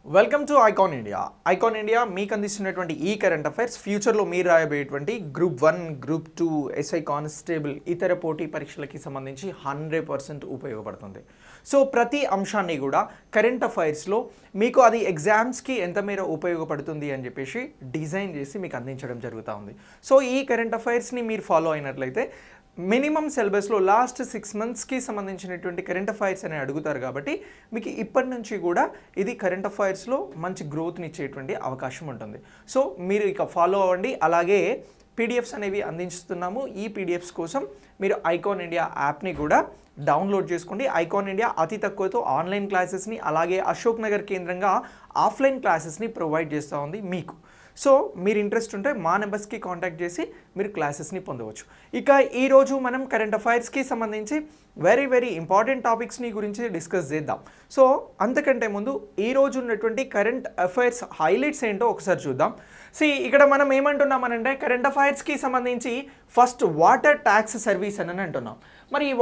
Welcome to icon India. Icon India మీకు అందిస్తున్నటువంటి ఈ కరెంట్ అఫైర్స్ ఫ్యూచర్లో మీరు రాయబోయేటువంటి గ్రూప్ 1, గ్రూప్ 2, ఎస్ఐ కానిస్టేబుల్ ఇతర పోటీ పరీక్షలకి సంబంధించి 100% ఉపయోగపడుతుంది. సో ప్రతి అంశాన్ని కూడా కరెంట్ అఫైర్స్లో మీకు అది ఎగ్జామ్స్కి ఎంత మేర ఉపయోగపడుతుంది అని చెప్పేసి డిజైన్ చేసి మీకు అందించడం జరుగుతూ ఉంది. సో ఈ కరెంట్ అఫైర్స్ని మీరు ఫాలో అయినట్లయితే మినిమం సిలబస్లో లాస్ట్ 6 మంత్స్కి సంబంధించినటువంటి కరెంట్ అఫైర్స్ అని అడుగుతారు కాబట్టి మీకు ఇప్పటి నుంచి కూడా ఇది కరెంట్ అఫైర్స్లో మంచి గ్రోత్ని ఇచ్చేటువంటి అవకాశం ఉంటుంది. సో మీరు ఇక ఫాలో అవ్వండి. అలాగే పీడిఎఫ్స్ అనేవి అందిస్తున్నాము. ఈ పీడిఎఫ్స్ కోసం మీరు ఐకాన్ ఇండియా యాప్ని కూడా డౌన్లోడ్ చేసుకోండి. ఐకాన్ ఇండియా అతి తక్కువతో ఆన్లైన్ క్లాసెస్ని అలాగే అశోక్ నగర్ కేంద్రంగా ఆఫ్లైన్ క్లాసెస్ని ప్రొవైడ్ చేస్తూ ఉంది మీకు. సో మీరు ఇంట్రెస్ట్ ఉంటే మా నెంబర్స్కి కాంటాక్ట్ చేసి మీరు క్లాసెస్ని పొందవచ్చు. ఇక ఈరోజు మనం కరెంట్ అఫైర్స్కి సంబంధించి వెరీ ఇంపార్టెంట్ టాపిక్స్ని గురించి డిస్కస్ చేద్దాం. సో అంతకంటే ముందు ఈరోజు ఉన్నటువంటి కరెంట్ అఫైర్స్ హైలైట్స్ ఏంటో ఒకసారి చూద్దాం. ఇక్కడ మనం ఏమంటున్నామనంటే కరెంట్ అఫైర్స్కి సంబంధించి ఫస్ట్ వాటర్ ట్యాక్స్ సర్వీస్ అని అంటున్నాం. మరి ఈ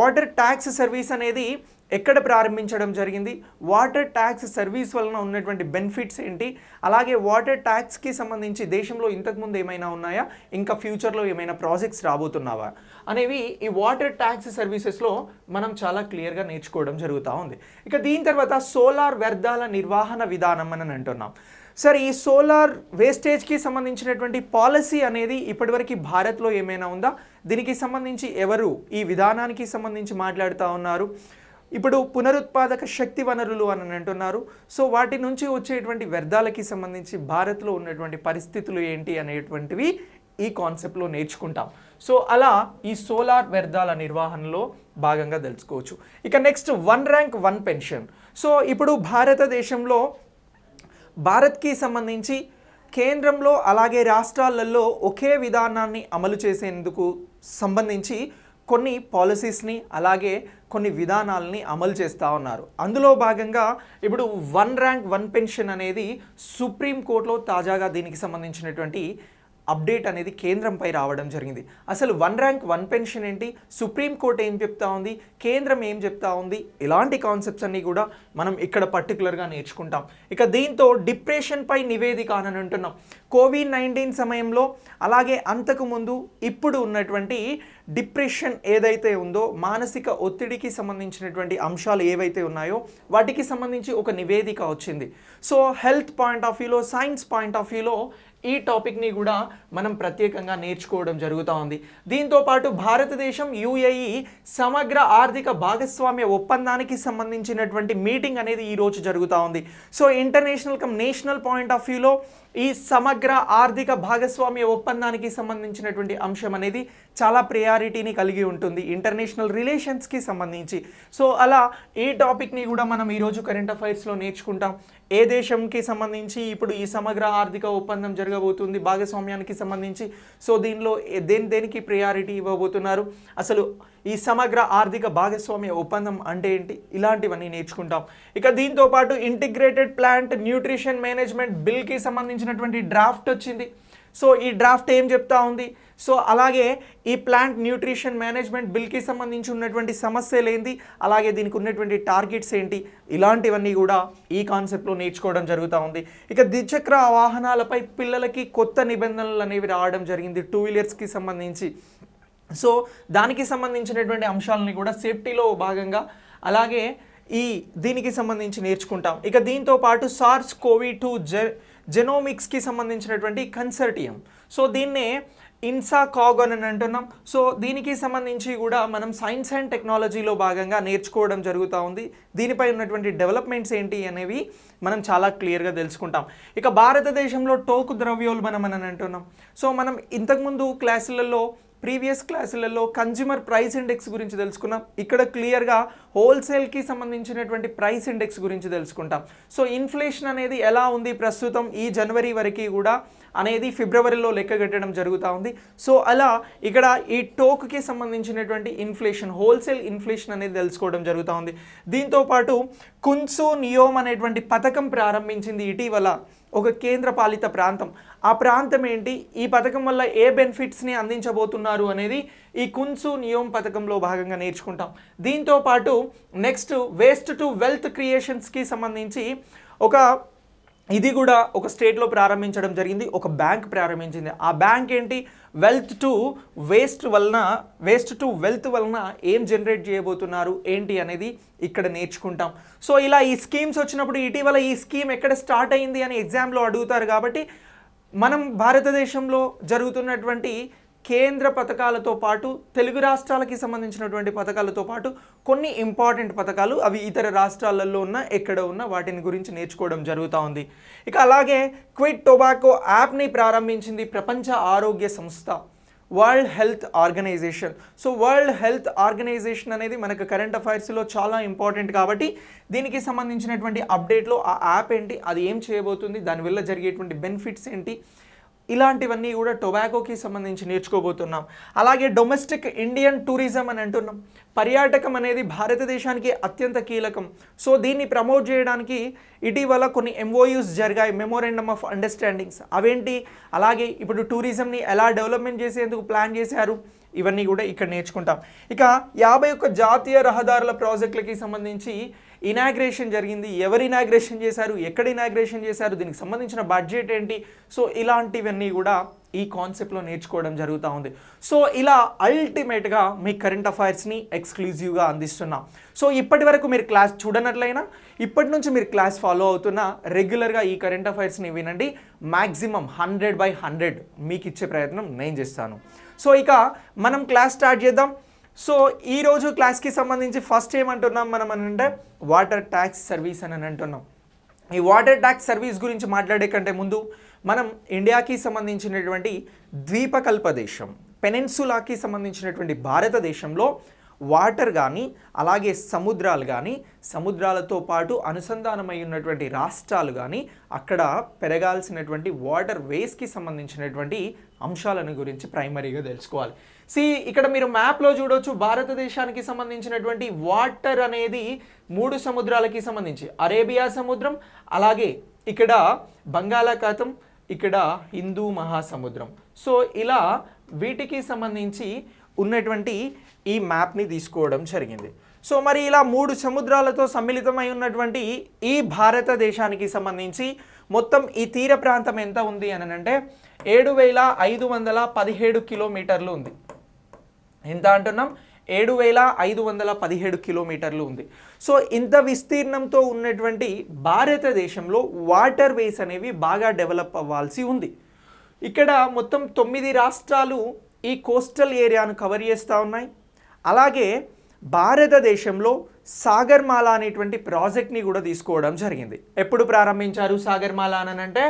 వాటర్ ట్యాక్స్ సర్వీస్ అనేది ఎక్కడ ప్రారంభించడం జరిగింది, వాటర్ ట్యాక్స్ సర్వీస్ వలన ఉన్నటువంటి బెనిఫిట్స్ ఏంటి, అలాగే వాటర్ ట్యాక్స్కి సంబంధించి దేశంలో ఇంతకుముందు ఏమైనా ఉన్నాయా, ఇంకా ఫ్యూచర్లో ఏమైనా ప్రాజెక్ట్స్ రాబోతున్నావా అనేవి ఈ వాటర్ ట్యాక్స్ సర్వీసెస్లో మనం చాలా క్లియర్గా నేర్చుకోవడం జరుగుతూ ఉంది. ఇక దీని తర్వాత సోలార్ వ్యర్థాల నిర్వహణ విధానం అని అంటున్నాం. సరే, ఈ సోలార్ వేస్టేజ్కి సంబంధించినటువంటి పాలసీ అనేది ఇప్పటివరకు భారత్లో ఏమైనా ఉందా, దీనికి సంబంధించి ఎవరు ఈ విధానానికి సంబంధించి మాట్లాడుతూ ఉన్నారు, ఇప్పుడు పునరుత్పాదక శక్తి వనరులు అని అంటున్నారు. సో వాటి నుంచి వచ్చేటువంటి వ్యర్థాలకి సంబంధించి భారత్లో ఉన్నటువంటి పరిస్థితులు ఏంటి అనేటువంటివి ఈ కాన్సెప్ట్లో నేర్చుకుంటాం. సో అలా ఈ సోలార్ వ్యర్థాల నిర్వహణలో భాగంగా తెలుసుకోవచ్చు. ఇక నెక్స్ట్ 1 ర్యాంక్ 1 పెన్షన్. సో ఇప్పుడు భారతదేశంలో భారత్కి సంబంధించి కేంద్రంలో అలాగే రాష్ట్రాలలో ఒకే విధానాన్ని అమలు చేసేందుకు సంబంధించి కొన్ని పాలసీస్ని అలాగే కొన్ని విధానాలని అమలు చేస్తూ ఉన్నారు. అందులో భాగంగా ఇప్పుడు 1 ర్యాంక్ 1 పెన్షన్ అనేది సుప్రీంకోర్టులో తాజాగా దీనికి సంబంధించినటువంటి అప్డేట్ అనేది కేంద్రంపై రావడం జరిగింది. అసలు 1 ర్యాంక్ 1 పెన్షన్ ఏంటి, సుప్రీంకోర్టు ఏం చెప్తా ఉంది, కేంద్రం ఏం చెప్తా ఉంది, ఇలాంటి కాన్సెప్ట్స్ అన్నీ కూడా మనం ఇక్కడ పర్టికులర్గా నేర్చుకుంటాం. ఇక దీంతో డిప్రెషన్పై నివేదిక అని అంటున్నాం. కోవిడ్-19 సమయంలో అలాగే అంతకుముందు ఇప్పుడు ఉన్నటువంటి డిప్రెషన్ ఏదైతే ఉందో, మానసిక ఒత్తిడికి సంబంధించినటువంటి అంశాలు ఏవైతే ఉన్నాయో వాటికి సంబంధించి ఒక నివేదిక వచ్చింది. సో హెల్త్ పాయింట్ ఆఫ్ వ్యూలో, సైన్స్ పాయింట్ ఆఫ్ వ్యూలో ఈ టాపిక్ని కూడా మనం ప్రత్యేకంగా నేర్చుకోవడం జరుగుతూ ఉంది. దీంతో పాటు భారతదేశం యుఏఈ సమగ్ర ఆర్థిక భాగస్వామ్య ఒప్పందానికి సంబంధించినటువంటి మీటింగ్ అనేది ఈరోజు జరుగుతూ ఉంది. So international national point of వ్యూలో ఈ సమగ్ర ఆర్థిక భాగస్వామ్య ఒప్పందానికి సంబంధించినటువంటి అంశం అనేది చాలా ప్రయారిటీని కలిగి ఉంటుంది ఇంటర్నేషనల్ రిలేషన్స్కి సంబంధించి. సో అలా ఈ టాపిక్ని కూడా మనం ఈరోజు కరెంట్ అఫైర్స్లో నేర్చుకుంటాం. ఏ దేశంకి సంబంధించి ఇప్పుడు ఈ సమగ్ర ఆర్థిక ఒప్పందం జరగబోతుంది భాగస్వామ్యానికి సంబంధించి, సో దీనిలో దేనికి ప్రయారిటీ ఇవ్వబోతున్నారు, అసలు ఈ సమగ్ర ఆర్థిక భాగస్వామ్య ఒప్పందం అంటే ఏంటి, ఇలాంటివన్నీ నేర్చుకుంటాం. ఇక దీంతో పాటు ఇంటిగ్రేటెడ్ ప్లాంట్ న్యూట్రిషన్ మేనేజ్మెంట్ బిల్కి సంబంధించినటువంటి డ్రాఫ్ట్ వచ్చింది. సో ఈ డ్రాఫ్ట్ ఏం చెప్తా ఉంది, సో అలాగే ఈ ప్లాంట్ న్యూట్రిషన్ మేనేజ్మెంట్ బిల్కి సంబంధించి ఉన్నటువంటి సమస్యలు ఏంటి, అలాగే దీనికి ఉన్నటువంటి టార్గెట్స్ ఏంటి, ఇలాంటివన్నీ కూడా ఈ కాన్సెప్ట్లో నేర్చుకోవడం జరుగుతూ ఉంది. ఇక ద్విచక్ర వాహనాలపై పిల్లలకి కొత్త నిబంధనలు అనేవి రావడం జరిగింది 2 వీలర్స్కి సంబంధించి. సో దానికి సంబంధించినటువంటి అంశాలని కూడా సేఫ్టీలో భాగంగా అలాగే దీనికి సంబంధించి నేర్చుకుంటాం. ఇక దీంతో పాటు SARS-CoV-2 జెనోమిక్స్కి సంబంధించినటువంటి కన్సర్టియం, సో దీన్నే ఇన్సాకాగ్ అని అంటున్నాం. సో దీనికి సంబంధించి కూడా మనం సైన్స్ అండ్ టెక్నాలజీలో భాగంగా నేర్చుకోవడం జరుగుతూ ఉంది. దీనిపై ఉన్నటువంటి డెవలప్మెంట్స్ ఏంటి అనేవి మనం చాలా క్లియర్గా తెలుసుకుంటాం. ఇక భారతదేశంలో టోకు ద్రవ్యోల్బణం అని అంటున్నాం. సో మనం ఇంతకుముందు ప్రీవియస్ క్లాసులలో కన్జ్యూమర్ ప్రైస్ ఇండెక్స్ గురించి తెలుసుకున్నాం. ఇక్కడ క్లియర్గా హోల్సేల్కి సంబంధించినటువంటి ప్రైస్ ఇండెక్స్ గురించి తెలుసుకుంటాం. సో ఇన్ఫ్లేషన్ అనేది ఎలా ఉంది ప్రస్తుతం ఈ జనవరి వరకు కూడా అనేది ఫిబ్రవరిలో లెక్కగట్టడం జరుగుతూ ఉంది. సో అలా ఇక్కడ ఈ టోక్కి సంబంధించినటువంటి ఇన్ఫ్లేషన్, హోల్సేల్ ఇన్ఫ్లేషన్ అనేది తెలుసుకోవడం జరుగుతూ ఉంది. దీంతోపాటు కున్సు నియోమ్ అనేటువంటి పథకం ప్రారంభించింది ఇటీవల ఒక కేంద్ర పాలిత ప్రాంతం. ఆ ప్రాంతం ఏంటి, ఈ పథకం వల్ల ఏ బెనిఫిట్స్ని అందించబోతున్నారు అనేది ఈ కున్సు నియోమ్ పథకంలో భాగంగా నేర్చుకుంటాం. దీంతో పాటు నెక్స్ట్ వేస్ట్ టు వెల్త్ క్రియేషన్స్కి సంబంధించి ఇది కూడా ఒక స్టేట్లో ప్రారంభించడం జరిగింది, ఒక బ్యాంక్ ప్రారంభించింది. ఆ బ్యాంక్ ఏంటి, వేస్ట్ టు వెల్త్ వలన ఏం జనరేట్ చేయబోతున్నారు ఏంటి అనేది ఇక్కడ నేర్చుకుంటాం. సో ఇలా ఈ స్కీమ్స్ వచ్చినప్పుడు ఇటీవల ఈ స్కీమ్ ఎక్కడ స్టార్ట్ అయింది అని ఎగ్జామ్లో అడుగుతారు. కాబట్టి మనం భారతదేశంలో జరుగుతున్నటువంటి కేంద్ర పథకాలతో పాటు తెలుగు రాష్ట్రాలకి సంబంధించినటువంటి పథకాలతో పాటు కొన్ని ఇంపార్టెంట్ పథకాలు అవి ఇతర రాష్ట్రాలలో ఉన్న ఎక్కడ ఉన్న వాటిని గురించి నేర్చుకోవడం జరుగుతూ ఉంది. ఇక అలాగే క్విట్ టొబాకో యాప్ని ప్రారంభించింది ప్రపంచ ఆరోగ్య సంస్థ, World Health Organization. So World Health Organization అనేది మనకు కరెంట్ అఫైర్స్లో చాలా ఇంపార్టెంట్ కాబట్టి దీనికి సంబంధించినటువంటి అప్డేట్లో ఆ యాప్ ఏంటి, అది ఏం చేయబోతుంది, దానివల్ల జరిగేటువంటి బెనిఫిట్స్ ఏంటి, ఇలాంటివన్నీ కూడా టొబాకోకి సంబంధించి నేర్చుకోబోతున్నాం. అలాగే డొమెస్టిక్ ఇండియన్ టూరిజం అని అంటున్నాం. పర్యాటకం అనేది భారతదేశానికి అత్యంత కీలకం. సో దీన్ని ప్రమోట్ చేయడానికి ఇటీవల కొన్ని MOUs జరిగాయి, మెమోరెండమ్ ఆఫ్ అండర్స్టాండింగ్స్. అవేంటి, అలాగే ఇప్పుడు టూరిజంని ఎలా డెవలప్మెంట్ చేసేందుకు ప్లాన్ చేశారు, ఇవన్నీ కూడా ఇక్కడ నేర్చుకుంటాం. ఇక 51 జాతీయ రహదారుల ప్రాజెక్టులకి సంబంధించి ఇనాగ్రేషన్ జరిగింది. ఎవరు ఇనాగ్రేషన్ చేశారు, ఎక్కడ ఇనాగ్రేషన్ చేశారు, దీనికి సంబంధించిన బడ్జెట్ ఏంటి, సో ఇలాంటివన్నీ కూడా ఈ కాన్సెప్ట్లో నేర్చుకోవడం జరుగుతూ ఉంది. సో ఇలా అల్టిమేట్గా మీ కరెంట్ అఫైర్స్ని ఎక్స్క్లూజివ్గా అందిస్తున్నాం. సో ఇప్పటి వరకు మీరు క్లాస్ చూడనట్లయినా ఇప్పటి నుంచి మీరు క్లాస్ ఫాలో అవుతున్నా రెగ్యులర్గా ఈ కరెంట్ అఫైర్స్ని వినండి. మ్యాక్సిమం 100/100 మీకు ఇచ్చే ప్రయత్నం నేను చేస్తాను. సో ఇక మనం క్లాస్ స్టార్ట్ చేద్దాం. సో ఈరోజు క్లాస్కి సంబంధించి ఫస్ట్ ఏమంటున్నాం మనం అంటే వాటర్ ట్యాక్స్ సర్వీస్ అని అంటున్నాం. ఈ వాటర్ ట్యాక్స్ సర్వీస్ గురించి మాట్లాడే కంటే ముందు మనం ఇండియాకి సంబంధించినటువంటి ద్వీపకల్ప దేశం, పెనిన్సులాకి సంబంధించినటువంటి భారతదేశంలో వాటర్ కానీ అలాగే సముద్రాలు కానీ సముద్రాలతో పాటు అనుసంధానమై ఉన్నటువంటి రాష్ట్రాలు కానీ అక్కడ పెరగాల్సినటువంటి వాటర్ వేస్కి సంబంధించినటువంటి అంశాలను గురించి ప్రైమరీగా తెలుసుకోవాలి. ఇక్కడ మీరు మ్యాప్లో చూడవచ్చు, భారతదేశానికి సంబంధించినటువంటి వాటర్ అనేది 3 సముద్రాలకి సంబంధించి అరేబియా సముద్రం, అలాగే ఇక్కడ బంగాళాఖాతం, ఇక్కడ హిందూ మహాసముద్రం. సో ఇలా వీటికి సంబంధించి ఉన్నటువంటి ఈ మ్యాప్ని తీసుకోవడం జరిగింది. సో మరి ఇలా 3 సముద్రాలతో సమ్మిళితమై ఉన్నటువంటి ఈ భారతదేశానికి సంబంధించి మొత్తం ఈ తీర ప్రాంతం ఎంత ఉంది అని అంటే 7,517 కిలోమీటర్లు ఉంది. ఎంత అంటున్నాం, 7,517 కిలోమీటర్లు ఉంది. సో ఇంత విస్తీర్ణంతో ఉన్నటువంటి భారతదేశంలో వాటర్ వేస్ అనేవి బాగా డెవలప్ అవ్వాల్సి ఉంది. ఇక్కడ మొత్తం 9 రాష్ట్రాలు ఈ కోస్టల్ ఏరియాను కవర్ చేస్తూ ఉన్నాయి. అలాగే భారతదేశంలో సాగర్మాల అనేటువంటి ప్రాజెక్ట్ని కూడా తీసుకోవడం జరిగింది. ఎప్పుడు ప్రారంభించారు సాగర్మాల అని అంటే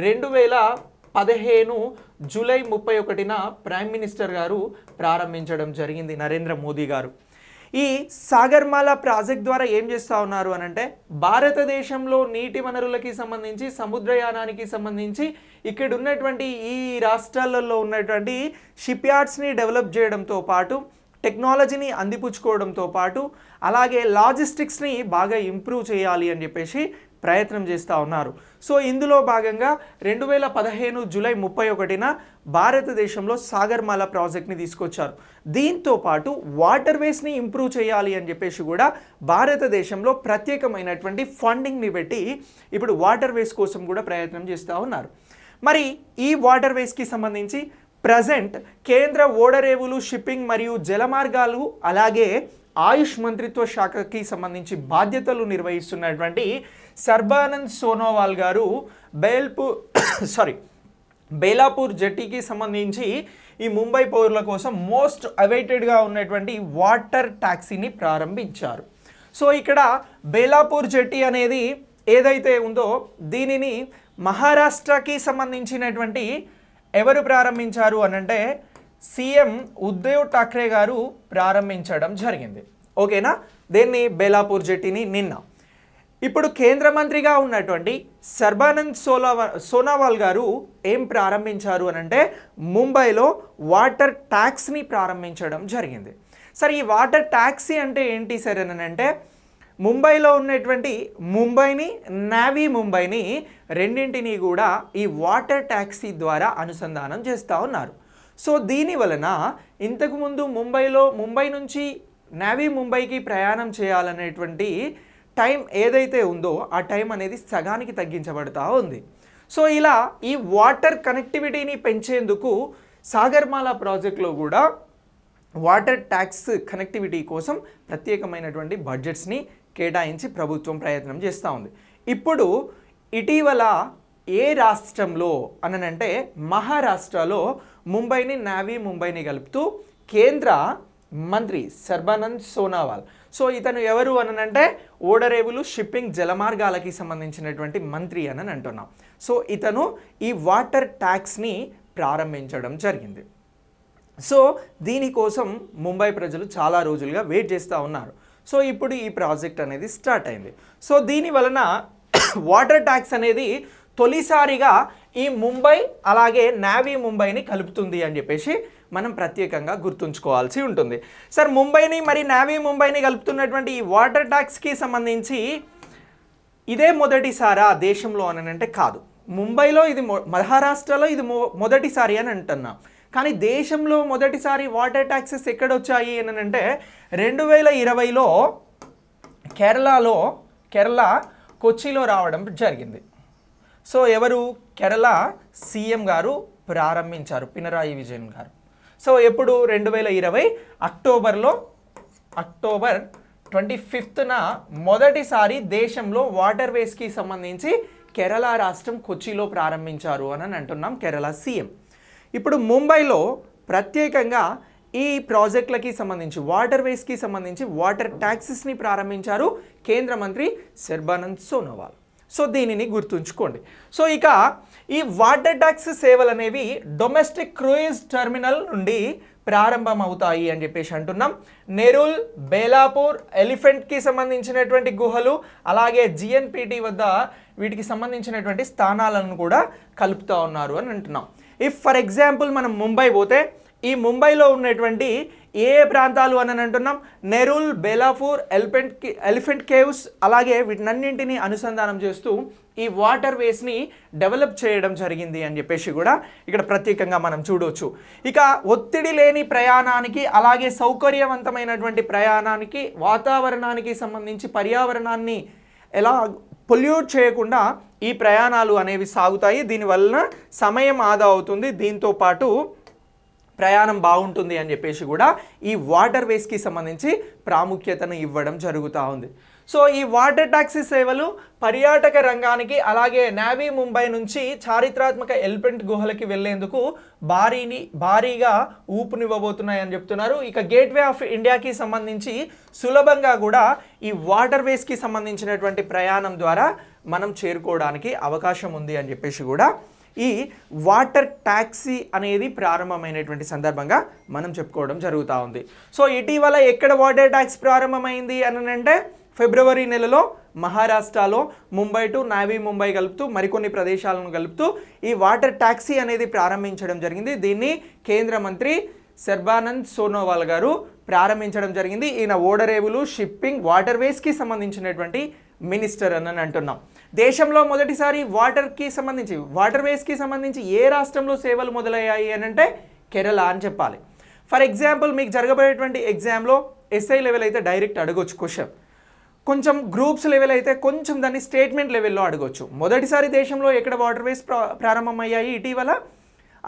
2015 జూలై 31న ప్రైమ్ మినిస్టర్ గారు ప్రారంభించడం జరిగింది, నరేంద్ర మోదీ గారు. ఈ సాగర్మాల ప్రాజెక్ట్ ద్వారా ఏం చేస్తూ ఉన్నారు అని అంటే భారతదేశంలో నీటి వనరులకి సంబంధించి సముద్రయానానికి సంబంధించి ఇక్కడ ఉన్నటువంటి ఈ రాష్ట్రాలలో ఉన్నటువంటి షిప్ యార్డ్స్ని డెవలప్ చేయడంతో పాటు టెక్నాలజీని అందిపుచ్చుకోవడంతో పాటు అలాగే లాజిస్టిక్స్ని బాగా ఇంప్రూవ్ చేయాలి అని చెప్పేసి ప్రయత్నం చేస్తూ ఉన్నారు. సో ఇందులో భాగంగా 2015 జూలై 31న భారతదేశంలో సాగర్మాల ప్రాజెక్ట్ని తీసుకొచ్చారు. దీంతో పాటు వాటర్ వేస్ని ఇంప్రూవ్ చేయాలి అని చెప్పేసి కూడా భారతదేశంలో ప్రత్యేకమైనటువంటి ఫండింగ్ని పెట్టి ఇప్పుడు వాటర్ వేస్ కోసం కూడా ప్రయత్నం చేస్తూ ఉన్నారు. మరి ఈ వాటర్ వేస్కి సంబంధించి ప్రజెంట్ కేంద్ర ఓడరేవులు, షిప్పింగ్ మరియు జలమార్గాలు అలాగే ఆయుష్ మంత్రిత్వ శాఖకి సంబంధించి బాధ్యతలు నిర్వహిస్తున్నటువంటి సర్బానంద్ సోనోవాల్ గారు బేలాపూర్ జెట్టీకి సంబంధించి ఈ ముంబై పౌరుల కోసం మోస్ట్ అవైటెడ్గా ఉన్నటువంటి వాటర్ ట్యాక్సీని ప్రారంభించారు. సో ఇక్కడ బేలాపూర్ జెట్టీ అనేది ఏదైతే ఉందో దీనిని మహారాష్ట్రకి సంబంధించినటువంటి ఎవరు ప్రారంభించారు అనంటే సీఎం ఉద్ధవ్ ఠాక్రే గారు ప్రారంభించడం జరిగింది. ఓకేనా, దీన్ని బేలాపూర్ జెట్టీని నిన్న. ఇప్పుడు కేంద్ర మంత్రిగా ఉన్నటువంటి సర్బానంద్ సోనోవాల్ గారు ఏం ప్రారంభించారు అనంటే ముంబైలో వాటర్ ట్యాక్స్ని ప్రారంభించడం జరిగింది. సరే, ఈ వాటర్ ట్యాక్సీ అంటే ఏంటి సార్ అని అంటే ముంబైలో ఉన్నటువంటి ముంబైని, నావీ ముంబైని రెండింటినీ కూడా ఈ వాటర్ ట్యాక్సీ ద్వారా అనుసంధానం చేస్తూ ఉన్నారు. సో దీని వలన ఇంతకుముందు ముంబై నుంచి నావీ ముంబైకి ప్రయాణం చేయాలనేటువంటి టైం ఏదైతే ఉందో ఆ టైం అనేది సగానికి తగ్గించబడుతూ ఉంది. సో ఇలా ఈ వాటర్ కనెక్టివిటీని పెంచేందుకు సాగర్మాల ప్రాజెక్టులో కూడా వాటర్ ట్యాక్స్ కనెక్టివిటీ కోసం ప్రత్యేకమైనటువంటి బడ్జెట్స్ని కేటాయించి ప్రభుత్వం ప్రయత్నం చేస్తూ ఉంది. ఇప్పుడు ఇటీవల ఏ రాష్ట్రంలో అనంటే మహారాష్ట్రలో ముంబైని, నావీ ముంబైని కలుపుతూ కేంద్ర మంత్రి సర్బానంద్ సోనోవాల్, సో ఇతను ఎవరు అనంటే ఓడరేవులు, షిప్పింగ్, జలమార్గాలకి సంబంధించినటువంటి మంత్రి అని అంటున్నాం. సో ఇతను ఈ వాటర్ ట్యాక్స్ని ప్రారంభించడం జరిగింది. సో దీనికోసం ముంబై ప్రజలు చాలా రోజులుగా వెయిట్ చేస్తూ ఉన్నారు. సో ఇప్పుడు ఈ ప్రాజెక్ట్ అనేది స్టార్ట్ అయింది. సో దీని వలన వాటర్ ట్యాక్స్ అనేది తొలిసారిగా ఈ ముంబై అలాగే నావీ ముంబైని కలుపుతుంది అని చెప్పేసి మనం ప్రత్యేకంగా గుర్తుంచుకోవాల్సి ఉంటుంది. సార్, ముంబైని మరి నావీ ముంబైని కలుపుతున్నటువంటి ఈ వాటర్ ట్యాక్స్కి సంబంధించి ఇదే మొదటిసారా దేశంలో అని అంటే కాదు. ముంబైలో ఇది మహారాష్ట్రలో ఇది మొదటిసారి అని అంటున్నాం. కానీ దేశంలో మొదటిసారి వాటర్ ట్యాక్సెస్ ఎక్కడొచ్చాయి అని అంటే 2020లో కేరళ కొచ్చిలో రావడం జరిగింది. సో ఎవరు? కేరళ సీఎం గారు ప్రారంభించారు, పినరాయి విజయన్ గారు. సో ఎప్పుడు? 2020 అక్టోబర్ 25న మొదటిసారి దేశంలో వాటర్ వేస్కి సంబంధించి కేరళ రాష్ట్రం కొచ్చిలో ప్రారంభించారు అని అంటున్నాం కేరళ సీఎం. ఇప్పుడు ముంబైలో ప్రత్యేకంగా ఈ ప్రాజెక్టులకి సంబంధించి వాటర్ వేస్కి సంబంధించి వాటర్ ట్యాక్సెస్ని ప్రారంభించారు కేంద్ర మంత్రి సర్బానంద్ సోనోవాల్. సో దీనిని గుర్తుంచుకోండి. సో ఇక ఈ వాటర్ ట్యాక్స్ సేవలు అనేవి డొమెస్టిక్ క్రూయిజ్ టెర్మినల్ నుండి ప్రారంభమవుతాయి అని చెప్పేసి అంటున్నాం. నెరూల్, బేలాపూర్, ఎలిఫెంట్కి సంబంధించినటువంటి గుహలు, అలాగే జిఎన్పిటి వద్ద వీటికి సంబంధించినటువంటి స్థానాలను కూడా కలుపుతూ ఉన్నారు అని అంటున్నాం. ఇఫ్ ఫర్ ఎగ్జాంపుల్ మనం ముంబై పోతే ఈ ముంబైలో ఉన్నటువంటి ఏ ప్రాంతాలు అని అంటున్నాం? నెరూల్, బేలాపూర్, ఎలిఫెంట్ కేవ్స్, అలాగే వీటినన్నింటినీ అనుసంధానం చేస్తూ ఈ వాటర్ వేస్ని డెవలప్ చేయడం జరిగింది అని చెప్పేసి కూడా ఇక్కడ ప్రత్యేకంగా మనం చూడవచ్చు. ఇక ఒత్తిడి లేని ప్రయాణానికి, అలాగే సౌకర్యవంతమైనటువంటి ప్రయాణానికి, వాతావరణానికి సంబంధించి పర్యావరణాన్ని ఎలా పొల్యూట్ చేయకుండా ఈ ప్రయాణాలు అనేవి సాగుతాయి. దీనివల్ల సమయం ఆదా అవుతుంది, దీంతో పాటు ప్రయాణం బాగుంటుంది అని చెప్పేసి కూడా ఈ వాటర్ వేస్కి సంబంధించి ప్రాముఖ్యతను ఇవ్వడం జరుగుతూ ఉంది. సో ఈ వాటర్ ట్యాక్సీ సేవలు పర్యాటక రంగానికి, అలాగే నావీ ముంబై నుంచి చారిత్రాత్మక ఎలిఫెంట్ గుహలకి వెళ్లేందుకు భారీగా ఊపునివ్వబోతున్నాయని చెప్తున్నారు. ఇక గేట్వే ఆఫ్ ఇండియాకి సంబంధించి సులభంగా కూడా ఈ వాటర్ వేస్కి సంబంధించినటువంటి ప్రయాణం ద్వారా మనం చేరుకోవడానికి అవకాశం ఉంది అని చెప్పేసి కూడా ఈ వాటర్ ట్యాక్సీ అనేది ప్రారంభమైనటువంటి సందర్భంగా మనం చెప్పుకోవడం జరుగుతూ ఉంది. సో ఇటీవల ఎక్కడ వాటర్ ట్యాక్స్ ప్రారంభమైంది అని అంటే ఫిబ్రవరి నెలలో మహారాష్ట్రలో ముంబై టు నావీ ముంబై కలుపుతూ మరికొన్ని ప్రదేశాలను కలుపుతూ ఈ వాటర్ ట్యాక్సీ అనేది ప్రారంభించడం జరిగింది. దీన్ని కేంద్ర మంత్రి సర్బానంద్ సోనోవాల్ గారు ప్రారంభించడం జరిగింది. ఈయన ఓడరేవులు, షిప్పింగ్, వాటర్ వేస్కి సంబంధించినటువంటి మినిస్టర్ అని అంటున్నాం. దేశంలో మొదటిసారి వాటర్ వేస్కి సంబంధించి ఏ రాష్ట్రంలో సేవలు మొదలయ్యాయి అని అంటే కేరళ అని చెప్పాలి. ఫర్ ఎగ్జాంపుల్ మీకు జరగబోయేటువంటి ఎగ్జామ్లో ఎస్ఐ లెవెల్ అయితే డైరెక్ట్ అడగొచ్చు క్వశ్చన్, కొంచెం గ్రూప్స్ లెవెల్ అయితే కొంచెం దాన్ని స్టేట్మెంట్ లెవెల్లో అడగొచ్చు. మొదటిసారి దేశంలో ఎక్కడ వాటర్ వేస్ ప్రారంభమయ్యాయి ఇటీవల,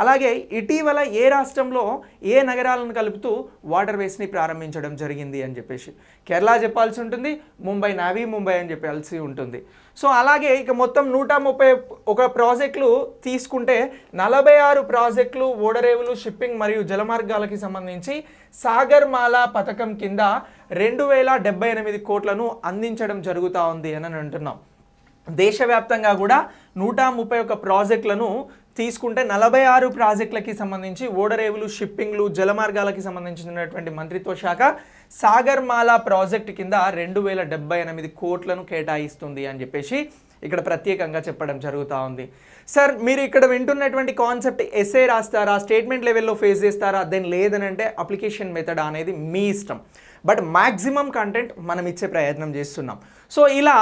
అలాగే ఇటీవల ఏ రాష్ట్రంలో ఏ నగరాలను కలుపుతూ వాటర్ వేస్ని ప్రారంభించడం జరిగింది అని చెప్పేసి కేరళ చెప్పాల్సి ఉంటుంది, ముంబై, నావీ ముంబై అని చెప్పాల్సి ఉంటుంది. సో అలాగే ఇక మొత్తం 131 ప్రాజెక్టులు తీసుకుంటే 46 ప్రాజెక్టులు ఓడరేవులు, షిప్పింగ్ మరియు జలమార్గాలకి సంబంధించి సాగర్మాల పథకం కింద 2078 కోట్లను అందించడం జరుగుతూ ఉంది అని అంటున్నాం. దేశవ్యాప్తంగా కూడా 131 ప్రాజెక్టులను తీసుకుంటే 46 ప్రాజెక్టులకి సంబంధించి ఓడరేవులు, షిప్పింగ్లు, జలమార్గాలకి సంబంధించినటువంటి మంత్రిత్వ శాఖ సాగర్మాల ప్రాజెక్టు కింద 2078 కోట్లను కేటాయిస్తుంది అని చెప్పేసి ఇక్కడ ప్రత్యేకంగా చెప్పడం జరుగుతూ ఉంది. సార్ మీరు ఇక్కడ వింటున్నటువంటి కాన్సెప్ట్ ఎస్ఏ రాస్తారా, స్టేట్మెంట్ లెవెల్లో ఫేస్ చేస్తారా, దెన్ లేదనంటే అప్లికేషన్ మెథడ్ అనేది మీ ఇష్టం. బట్ మ్యాక్సిమం కంటెంట్ మనం ఇచ్చే ప్రయత్నం చేస్తున్నాం. సో ఇలా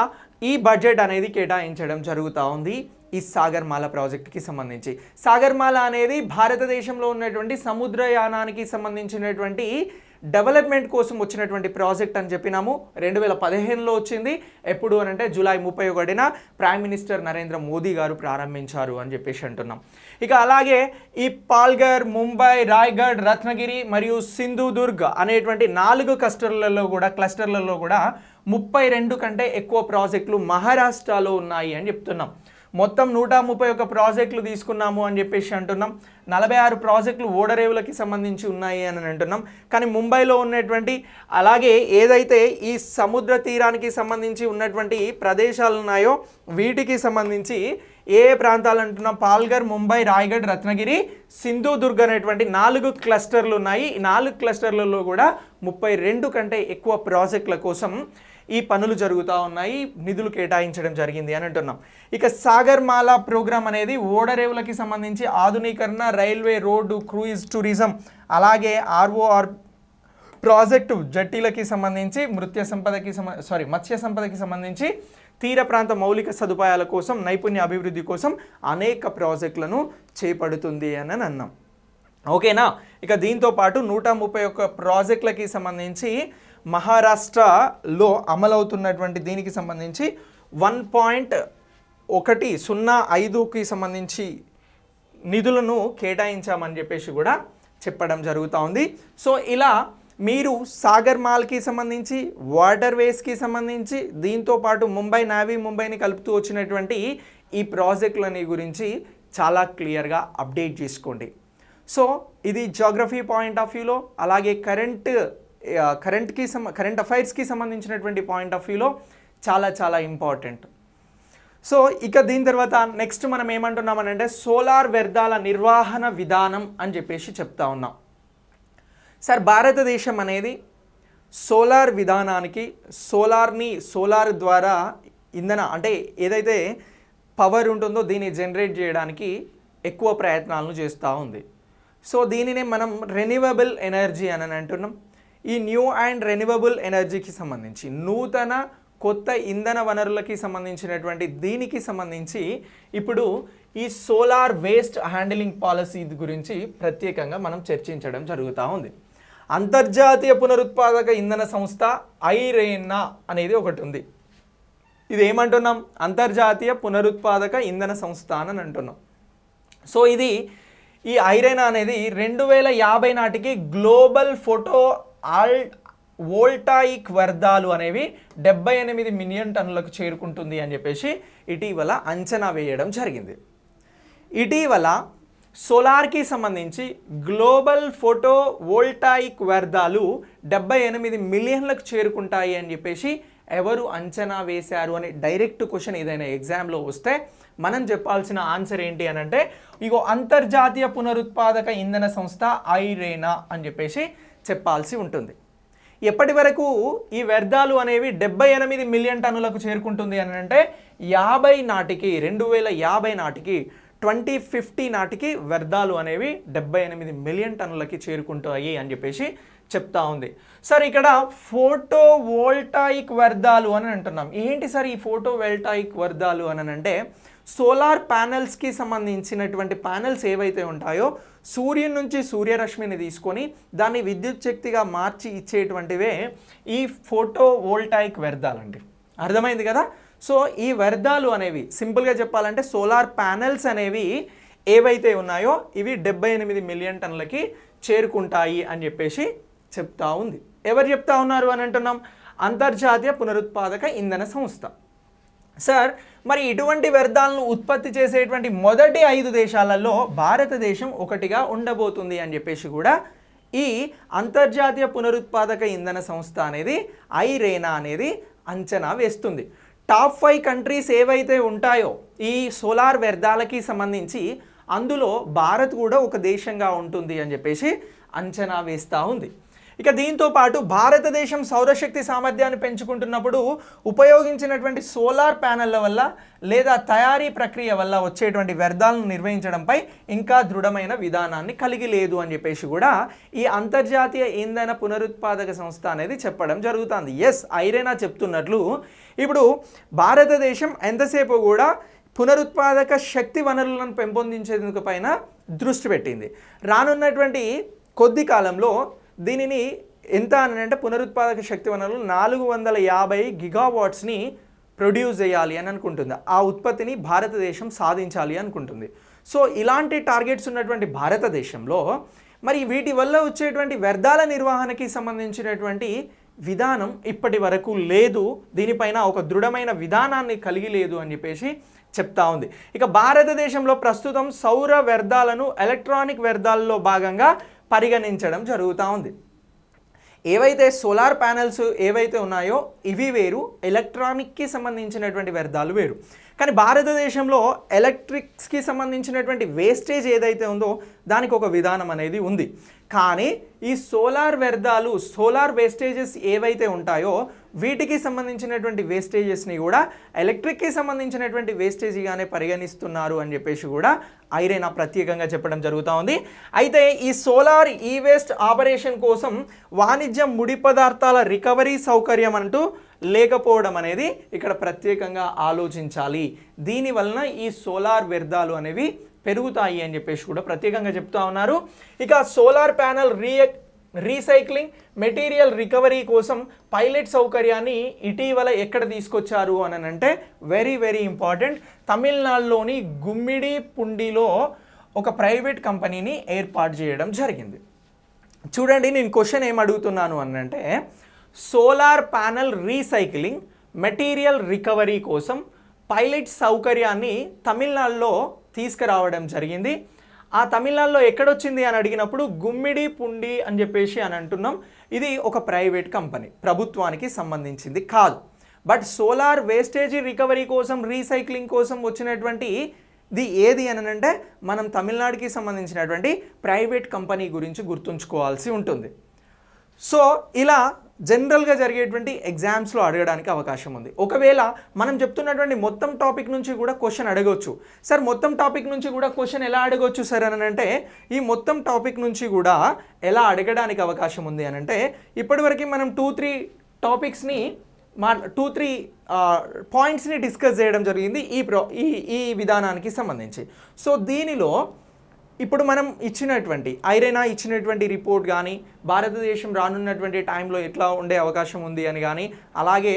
ఈ బడ్జెట్ అనేది కేటాయించడం జరుగుతూ ఉంది ఈ సాగర్మాల ప్రాజెక్టుకి సంబంధించి. సాగర్మాల అనేది భారతదేశంలో ఉన్నటువంటి సముద్రయానానికి సంబంధించినటువంటి డెవలప్మెంట్ కోసం వచ్చినటువంటి ప్రాజెక్ట్ అని చెప్పినాము. 2015లో వచ్చింది. ఎప్పుడు అని అంటే జూలై 31న ప్రైమ్ మినిస్టర్ నరేంద్ర మోదీ గారు ప్రారంభించారు అని చెప్పేసి అంటున్నాం. ఇక అలాగే ఈ పాల్ఘర్, ముంబై, రాయ్గఢ్, రత్నగిరి మరియు సింధుదుర్గ్ అనేటువంటి 4 క్లస్టర్లలో కూడా 32 కంటే ఎక్కువ ప్రాజెక్టులు మహారాష్ట్రలో ఉన్నాయి అని చెప్తున్నాం. మొత్తం 131 ప్రాజెక్టులు తీసుకున్నాము అని చెప్పేసి అంటున్నాం. 46 ప్రాజెక్టులు ఓడరేవులకి సంబంధించి ఉన్నాయి అని అంటున్నాం. కానీ ముంబైలో ఉన్నటువంటి అలాగే ఏదైతే ఈ సముద్ర తీరానికి సంబంధించి ఉన్నటువంటి ప్రదేశాలు ఉన్నాయో వీటికి సంబంధించి ఏ ప్రాంతాలు అంటున్నాం, పాల్ఘర్, ముంబై, రాయ్గఢ్, రత్నగిరి, సింధుదుర్గ్ అనేటువంటి 4 క్లస్టర్లు ఉన్నాయి. ఈ 4 క్లస్టర్లలో కూడా 32 కంటే ఎక్కువ ప్రాజెక్టుల కోసం ఈ పనులు జరుగుతూ ఉన్నాయి, నిధులు కేటాయించడం జరిగింది అని అంటున్నాం. ఇక సాగర్మాల ప్రోగ్రామ్ అనేది ఓడరేవులకి సంబంధించి ఆధునీకరణ, రైల్వే, రోడ్డు, క్రూయిజ్ టూరిజం, అలాగే ఆర్ఓఆర్ ప్రాజెక్టు, జట్టీలకి సంబంధించి మత్స్య సంపదకి సంబంధించి తీర ప్రాంత మౌలిక సదుపాయాల కోసం, నైపుణ్య అభివృద్ధి కోసం అనేక ప్రాజెక్టులను చేపడుతుంది అని అన్నాం. ఓకేనా. ఇక దీంతో పాటు 131 ప్రాజెక్టులకి సంబంధించి మహారాష్ట్రలో అమలవుతున్నటువంటి దీనికి సంబంధించి 1.105కి సంబంధించి నిధులను కేటాయించామని చెప్పేసి కూడా చెప్పడం జరుగుతూ ఉంది. సో ఇలా మీరు సాగర్మాల్కి సంబంధించి, వాటర్ వేస్కి సంబంధించి, దీంతో పాటు ముంబైని కలుపుతూ వచ్చినటువంటి ఈ ప్రాజెక్టులని గురించి చాలా క్లియర్గా అప్డేట్ చేసుకోండి. సో ఇది జాగ్రఫీ పాయింట్ ఆఫ్ వ్యూలో, అలాగే కరెంట్ అఫైర్స్కి సంబంధించినటువంటి పాయింట్ ఆఫ్ వ్యూలో చాలా ఇంపార్టెంట్. సో ఇక దీని తర్వాత నెక్స్ట్ మనం ఏమంటున్నామనంటే సోలార్ వ్యర్థాల నిర్వహణ విధానం అని చెప్పేసి చెప్తా ఉన్నాం. సార్ భారతదేశం అనేది సోలార్ విధానానికి, సోలార్ ద్వారా అంటే ఏదైతే పవర్ ఉంటుందో దీన్ని జనరేట్ చేయడానికి ఎక్కువ ప్రయత్నాలను చేస్తూ ఉంది. సో దీనినే మనం రెన్యూవబుల్ ఎనర్జీ అని అంటున్నాం. ఈ న్యూ అండ్ రెన్యూవబుల్ ఎనర్జీకి సంబంధించి, నూతన కొత్త ఇంధన వనరులకి సంబంధించినటువంటి దీనికి సంబంధించి ఇప్పుడు ఈ సోలార్ వేస్ట్ హ్యాండిలింగ్ పాలసీ గురించి ప్రత్యేకంగా మనం చర్చించడం జరుగుతూ ఉంది. అంతర్జాతీయ పునరుత్పాదక ఇంధన సంస్థ ఐరేనా అనేది ఒకటి ఉంది. ఇది ఏమంటున్నాం, అంతర్జాతీయ పునరుత్పాదక ఇంధన సంస్థ అని అంటున్నాం. సో ఇది ఈ ఐరేనా అనేది 2050 నాటికి గ్లోబల్ ఫోటో వోల్టాయిక్ వ్యర్థాలు అనేవి 78 మిలియన్ టన్నులకు చేరుకుంటుంది అని చెప్పేసి ఇటీవల అంచనా వేయడం జరిగింది. ఇటీవల సోలార్కి సంబంధించి గ్లోబల్ ఫోటో వోల్టాయిక్ వ్యర్థాలు 78 మిలియన్లకు చేరుకుంటాయి అని చెప్పేసి ఎవరు అంచనా వేశారు అని డైరెక్ట్ క్వశ్చన్ ఏదైనా ఎగ్జామ్లో వస్తే మనం చెప్పాల్సిన ఆన్సర్ ఏంటి అని అంటే ఇగో అంతర్జాతీయ పునరుత్పాదక ఇంధన సంస్థ ఐరేనా అని చెప్పేసి చెప్పాల్సి ఉంటుంది. ఎప్పటి వరకు ఈ వ్యర్థాలు అనేవి 78 మిలియన్ టన్నులకు చేరుకుంటుంది అని అంటే 2050 నాటికి 2050 నాటికి వ్యర్థాలు అనేవి 78 మిలియన్ టన్నులకి చేరుకుంటాయి అని చెప్పేసి చెప్తా ఉంది. సార్ ఇక్కడ ఫోటో వోల్టాయిక్ వ్యర్థాలు అని అంటున్నాం. ఏంటి సార్ ఈ ఫోటో వోల్టాయిక్ వ్యర్థాలు అని అంటే సోలార్ ప్యానెల్స్కి సంబంధించినటువంటి ప్యానెల్స్ ఏవైతే ఉంటాయో సూర్యుని నుంచి సూర్యరశ్మిని తీసుకొని దాన్ని విద్యుత్ శక్తిగా మార్చి ఇచ్చేటువంటివే ఈ ఫోటో వోల్టాయిక్ వ్యర్థాలండి. అర్థమైంది కదా. సో ఈ వ్యర్థాలు అనేవి సింపుల్గా చెప్పాలంటే సోలార్ ప్యానెల్స్ అనేవి ఏవైతే ఉన్నాయో ఇవి 78 మిలియన్ టన్నులకి చేరుకుంటాయి అని చెప్పేసి చెప్తా ఉంది. ఎవరు చెప్తా ఉన్నారు అని అంటున్నాం, అంతర్జాతీయ పునరుత్పాదక ఇంధన సంస్థ. సార్ మరి ఇటువంటి వ్యర్థాలను ఉత్పత్తి చేసేటువంటి మొదటి 5 దేశాలలో భారతదేశం ఒకటిగా ఉండబోతుంది అని చెప్పేసి కూడా ఈ అంతర్జాతీయ పునరుత్పాదక ఇంధన సంస్థ అనేది ఐరేనా అనేది అంచనా వేస్తుంది. టాప్ 5 కంట్రీస్ ఏవైతే ఉంటాయో ఈ సోలార్ వ్యర్థాలకి సంబంధించి అందులో భారత్ కూడా ఒక దేశంగా ఉంటుంది అని చెప్పేసి అంచనా వేస్తూ ఉంది. ఇక దీంతో పాటు భారతదేశం సౌరశక్తి సామర్థ్యాన్ని పెంచుకుంటున్నప్పుడు ఉపయోగించినటువంటి సోలార్ ప్యానెళ్ల వల్ల లేదా తయారీ ప్రక్రియ వల్ల వచ్చేటువంటి వ్యర్థాలను నిర్వహించడంపై ఇంకా దృఢమైన విధానాన్ని కలిగి లేదు అని చెప్పేసి కూడా ఈ అంతర్జాతీయ ఇంధన పునరుత్పాదక సంస్థ అనేది చెప్పడం జరుగుతుంది. ఎస్, ఐరేనా చెప్తున్నట్లు ఇప్పుడు భారతదేశం ఎంతసేపు కూడా పునరుత్పాదక శక్తి వనరులను పెంపొందించేందుకు పైన దృష్టి పెట్టింది. రానున్నటువంటి కొద్ది కాలంలో దీనిని ఎంత అని అంటే పునరుత్పాదక శక్తి వనరులు 450 గిగావాట్స్ని ప్రొడ్యూస్ చేయాలి అని అనుకుంటుంది. ఆ ఉత్పత్తిని భారతదేశం సాధించాలి అనుకుంటుంది. సో ఇలాంటి టార్గెట్స్ ఉన్నటువంటి భారతదేశంలో మరి వీటి వల్ల వచ్చేటువంటి వ్యర్థాల నిర్వహణకి సంబంధించినటువంటి విధానం ఇప్పటి వరకు లేదు, దీనిపైన ఒక దృఢమైన విధానాన్ని కలిగి లేదు అని చెప్పేసి చెప్తా ఉంది. ఇక భారతదేశంలో ప్రస్తుతం సౌర వ్యర్థాలను ఎలక్ట్రానిక్ వ్యర్థాలలో భాగంగా పరిగణించడం జరుగుతూ ఉంది. ఏవైతే సోలార్ ప్యానెల్స్ ఏవైతే ఉన్నాయో ఇవి వేరు, ఎలక్ట్రానిక్కి సంబంధించినటువంటి వ్యర్థాలు వేరు. కానీ భారతదేశంలో ఎలక్ట్రిక్స్కి సంబంధించినటువంటి వేస్టేజ్ ఏదైతే ఉందో దానికి ఒక విధానం అనేది ఉంది. కానీ ఈ సోలార్ వ్యర్థాలు, సోలార్ వేస్టేజెస్ ఏవైతే ఉంటాయో వీటికి సంబంధించినటువంటి వేస్టేజెస్ని కూడా ఎలక్ట్రిక్కి సంబంధించినటువంటి వేస్టేజ్గానే పరిగణిస్తున్నారు అని చెప్పేసి కూడా ఐరేనా ప్రత్యేకంగా చెప్పడం జరుగుతూ ఉంది. అయితే ఈ సోలార్ ఈ వేస్ట్ ఆపరేషన్ కోసం వాణిజ్య ముడి పదార్థాల రికవరీ సౌకర్యం అంటూ లేకపోవడం అనేది ఇక్కడ ప్రత్యేకంగా ఆలోచించాలి. దీనివలన ఈ సోలార్ వ్యర్థాలు అనేవి పెరుగుతాయి అని చెప్పేసి కూడా ప్రత్యేకంగా చెప్తా ఉన్నారు. ఇక solar panel recycling material recovery కోసం పైలట్ సౌకర్యాన్ని ఇటీవల ఎక్కడ తీసుకొచ్చారు అని అంటే వెరీ వెరీ ఇంపార్టెంట్, తమిళనాడులోని గుమ్మిడిపుండిలో ఒక ప్రైవేట్ కంపెనీని ఏర్పాటు చేయడం జరిగింది. చూడండి, నేను క్వశ్చన్ ఏం అడుగుతున్నాను అని అంటే solar panel recycling material recovery కోసం పైలట్ సౌకర్యాన్ని తమిళనాడులో తీసుకురావడం జరిగింది. ఆ తమిళనాడులో ఎక్కడొచ్చింది అని అడిగినప్పుడు గుమ్మిడిపుండి అని చెప్పేసి అని అంటున్నాం. ఇది ఒక ప్రైవేట్ కంపెనీ, ప్రభుత్వానికి సంబంధించింది కాదు. బట్ సోలార్ వేస్టేజ్ రికవరీ కోసం రీసైక్లింగ్ కోసం వచ్చినటువంటి ఇది ఏది అని అంటే మనం తమిళనాడుకి సంబంధించినటువంటి ప్రైవేట్ కంపెనీ గురించి గుర్తుంచుకోవాల్సి ఉంటుంది. సో ఇలా జనరల్గా జరిగేటువంటి ఎగ్జామ్స్లో అడగడానికి అవకాశం ఉంది. ఒకవేళ మనం చెప్తున్నటువంటి మొత్తం టాపిక్ నుంచి కూడా క్వశ్చన్ అడగవచ్చు. సార్ మొత్తం టాపిక్ నుంచి కూడా క్వశ్చన్ ఎలా అడగవచ్చు సార్ అని అంటే ఈ మొత్తం టాపిక్ నుంచి కూడా ఎలా అడగడానికి అవకాశం ఉంది అని అంటే ఇప్పటివరకు మనం 2-3 టాపిక్స్ని 2-3 పాయింట్స్ని డిస్కస్ చేయడం జరిగింది ఈ విధానానికి సంబంధించి. సో దీనిలో ఇప్పుడు మనం ఐరేనా ఇచ్చినటువంటి రిపోర్ట్ కానీ భారతదేశం రానున్నటువంటి టైంలో ఎట్లా ఉండే అవకాశం ఉంది అని కానీ అలాగే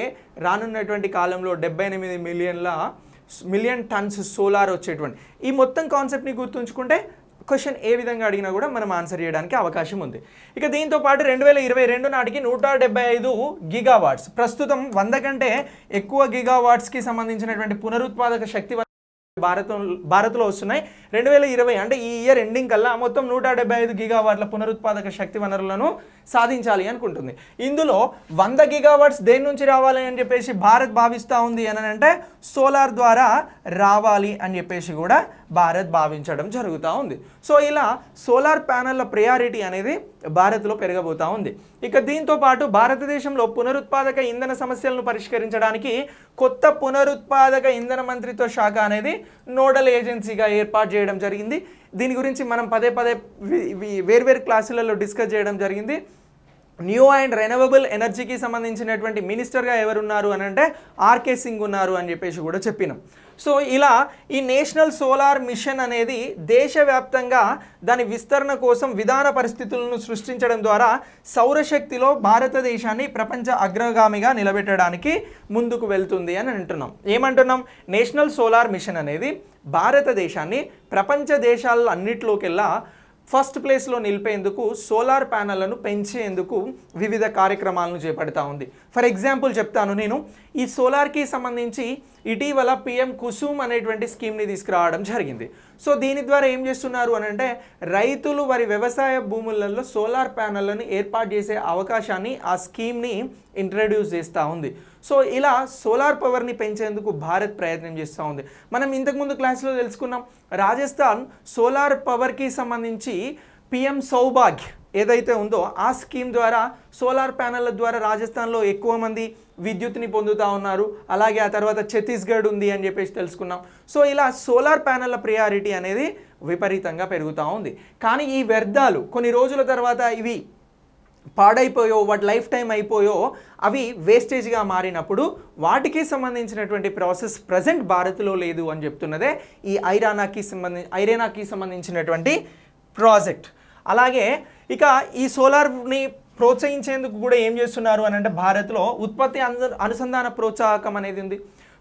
రానున్నటువంటి కాలంలో 78 మిలియన్ టన్స్ సోలార్ వచ్చేటువంటి ఈ మొత్తం కాన్సెప్ట్ని గుర్తుంచుకుంటే క్వశ్చన్ ఏ విధంగా అడిగినా కూడా మనం ఆన్సర్ చేయడానికి అవకాశం ఉంది. ఇక దీంతో పాటు 2022 నాటికి 175 గిగావాట్స్, ప్రస్తుతం 100 కంటే ఎక్కువ గిగావాట్స్కి సంబంధించినటువంటి పునరుత్పాదక శక్తి భారత్లో వస్తున్నాయి. 2020 అంటే ఈ ఇయర్ ఎండింగ్ కల్లా మొత్తం 175 గిగావాట్ల పునరుత్పాదక శక్తి వనరులను సాధించాలి అనుకుంటుంది. ఇందులో 100 గిగావాట్స్ దేని నుంచి రావాలి అని చెప్పేసి భారత్ భావిస్తూ ఉంది అని అంటే సోలార్ ద్వారా రావాలి అని చెప్పేసి కూడా భారత్ భావించడం జరుగుతూ ఉంది. సో ఇలా సోలార్ ప్యానెళ్ల ప్రయారిటీ అనేది భారత్లో పెరగబోతూ ఉంది. ఇక దీంతో పాటు భారతదేశంలో పునరుత్పాదక ఇంధన సమస్యలను పరిష్కరించడానికి కొత్త పునరుత్పాదక ఇంధన మంత్రిత్వ శాఖ అనేది నోడల్ ఏజెన్సీగా ఏర్పాటు చేయడం జరిగింది. దీని గురించి మనం పదే వేర్వేరు క్లాసులలో డిస్కస్ చేయడం జరిగింది. న్యూ అండ్ రెన్యూవబుల్ ఎనర్జీకి సంబంధించినటువంటి మినిస్టర్గా ఎవరున్నారు అని అంటే ఆర్కే సింగ్ ఉన్నారు అని చెప్పేసి కూడా చెప్పినాం. సో ఇలా ఈ నేషనల్ సోలార్ మిషన్ అనేది దేశవ్యాప్తంగా దాని విస్తరణ కోసం విధాన పరిస్థితులను సృష్టించడం ద్వారా సౌరశక్తిలో భారతదేశాన్ని ప్రపంచ అగ్రగామిగా నిలబెట్టడానికి ముందుకు వెళ్తుంది అని అంటున్నాం. ఏమంటున్నాం? నేషనల్ సోలార్ మిషన్ అనేది భారతదేశాన్ని ప్రపంచ దేశాలన్నిటిలోకెల్లా ఫస్ట్ ప్లేస్లో నిలిపేందుకు సోలార్ ప్యానెళ్లను పెంచేందుకు వివిధ కార్యక్రమాలను చేపడతా ఉంది. ఫర్ ఎగ్జాంపుల్ చెప్తాను నేను, ఈ సోలార్కి సంబంధించి ఇటీవల పిఎం కుసుమ్ అనేటువంటి స్కీమ్ని తీసుకురావడం జరిగింది. సో దీని ద్వారా ఏం చేస్తున్నారు అని అంటే రైతులు వారి వ్యవసాయ భూములలో సోలార్ ప్యానెళ్లను ఏర్పాటు చేసే అవకాశాన్ని ఆ స్కీమ్ని ఇంట్రడ్యూస్ చేస్తూ ఉంది. సో ఇలా సోలార్ పవర్ని పెంచేందుకు భారత్ ప్రయత్నం చేస్తూ ఉంది. మనం ఇంతకుముందు క్లాస్లో తెలుసుకున్నాం, రాజస్థాన్ సోలార్ పవర్కి సంబంధించి పిఎం సౌభాగ్య ఏదైతే ఉందో ఆ స్కీమ్ ద్వారా సోలార్ ప్యానెళ్ల ద్వారా రాజస్థాన్లో ఎక్కువ మంది విద్యుత్ని పొందుతూ ఉన్నారు. అలాగే ఆ తర్వాత ఛత్తీస్గఢ్ ఉంది అని చెప్పేసి తెలుసుకున్నాం. సో ఇలా సోలార్ ప్యానెళ్ల ప్రియారిటీ అనేది విపరీతంగా పెరుగుతూ ఉంది. కానీ ఈ వ్యర్థాలు కొన్ని రోజుల తర్వాత ఇవి పాడైపోయో, వాటి లైఫ్ టైం అయిపోయో అవి వేస్టేజ్గా మారినప్పుడు వాటికి సంబంధించినటువంటి ప్రాసెస్ ప్రజెంట్ భారత్లో లేదు అని చెప్తున్నదే ఈ ఐరేనాకి సంబంధించినటువంటి ప్రాజెక్ట్. అలాగే ఇక ఈ సోలార్ని ప్రోత్సహించేందుకు కూడా ఏం చేస్తున్నారు అని అంటే భారత్లో ఉత్పత్తి అనుసంధాన ప్రోత్సాహకం అనేది ఉంది.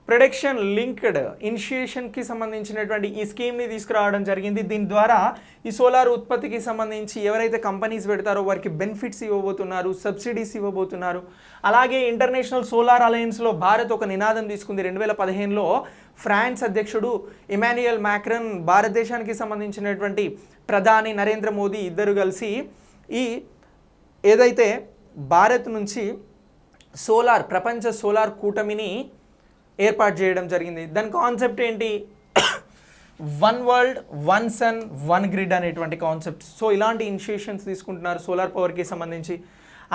ప్రొడక్షన్ లింక్డ్ ఇనిషియేషన్కి సంబంధించినటువంటి ఈ స్కీమ్ని తీసుకురావడం జరిగింది. దీని ద్వారా ఈ సోలార్ ఉత్పత్తికి సంబంధించి ఎవరైతే కంపెనీస్ పెడతారో వారికి బెనిఫిట్స్ ఇవ్వబోతున్నారు, సబ్సిడీస్ ఇవ్వబోతున్నారు. అలాగే ఇంటర్నేషనల్ సోలార్ అలయన్స్లో భారత్ ఒక నినాదం తీసుకుంది. 2015లో ఫ్రాన్స్ అధ్యక్షుడు ఇమాన్యుయల్ మ్యాక్రన్, భారతదేశానికి సంబంధించినటువంటి ప్రధాని నరేంద్ర మోదీ ఇద్దరు కలిసి ఈ ఏదైతే భారత్ నుంచి ప్రపంచ సోలార్ కూటమిని ఏర్పాటు చేయడం జరిగింది. దాని కాన్సెప్ట్ ఏంటి? One world, one sun, one grid అనేటువంటి కాన్సెప్ట్. సో ఇలాంటి ఇనిషియేషన్స్ తీసుకుంటున్నారు సోలార్ పవర్కి సంబంధించి.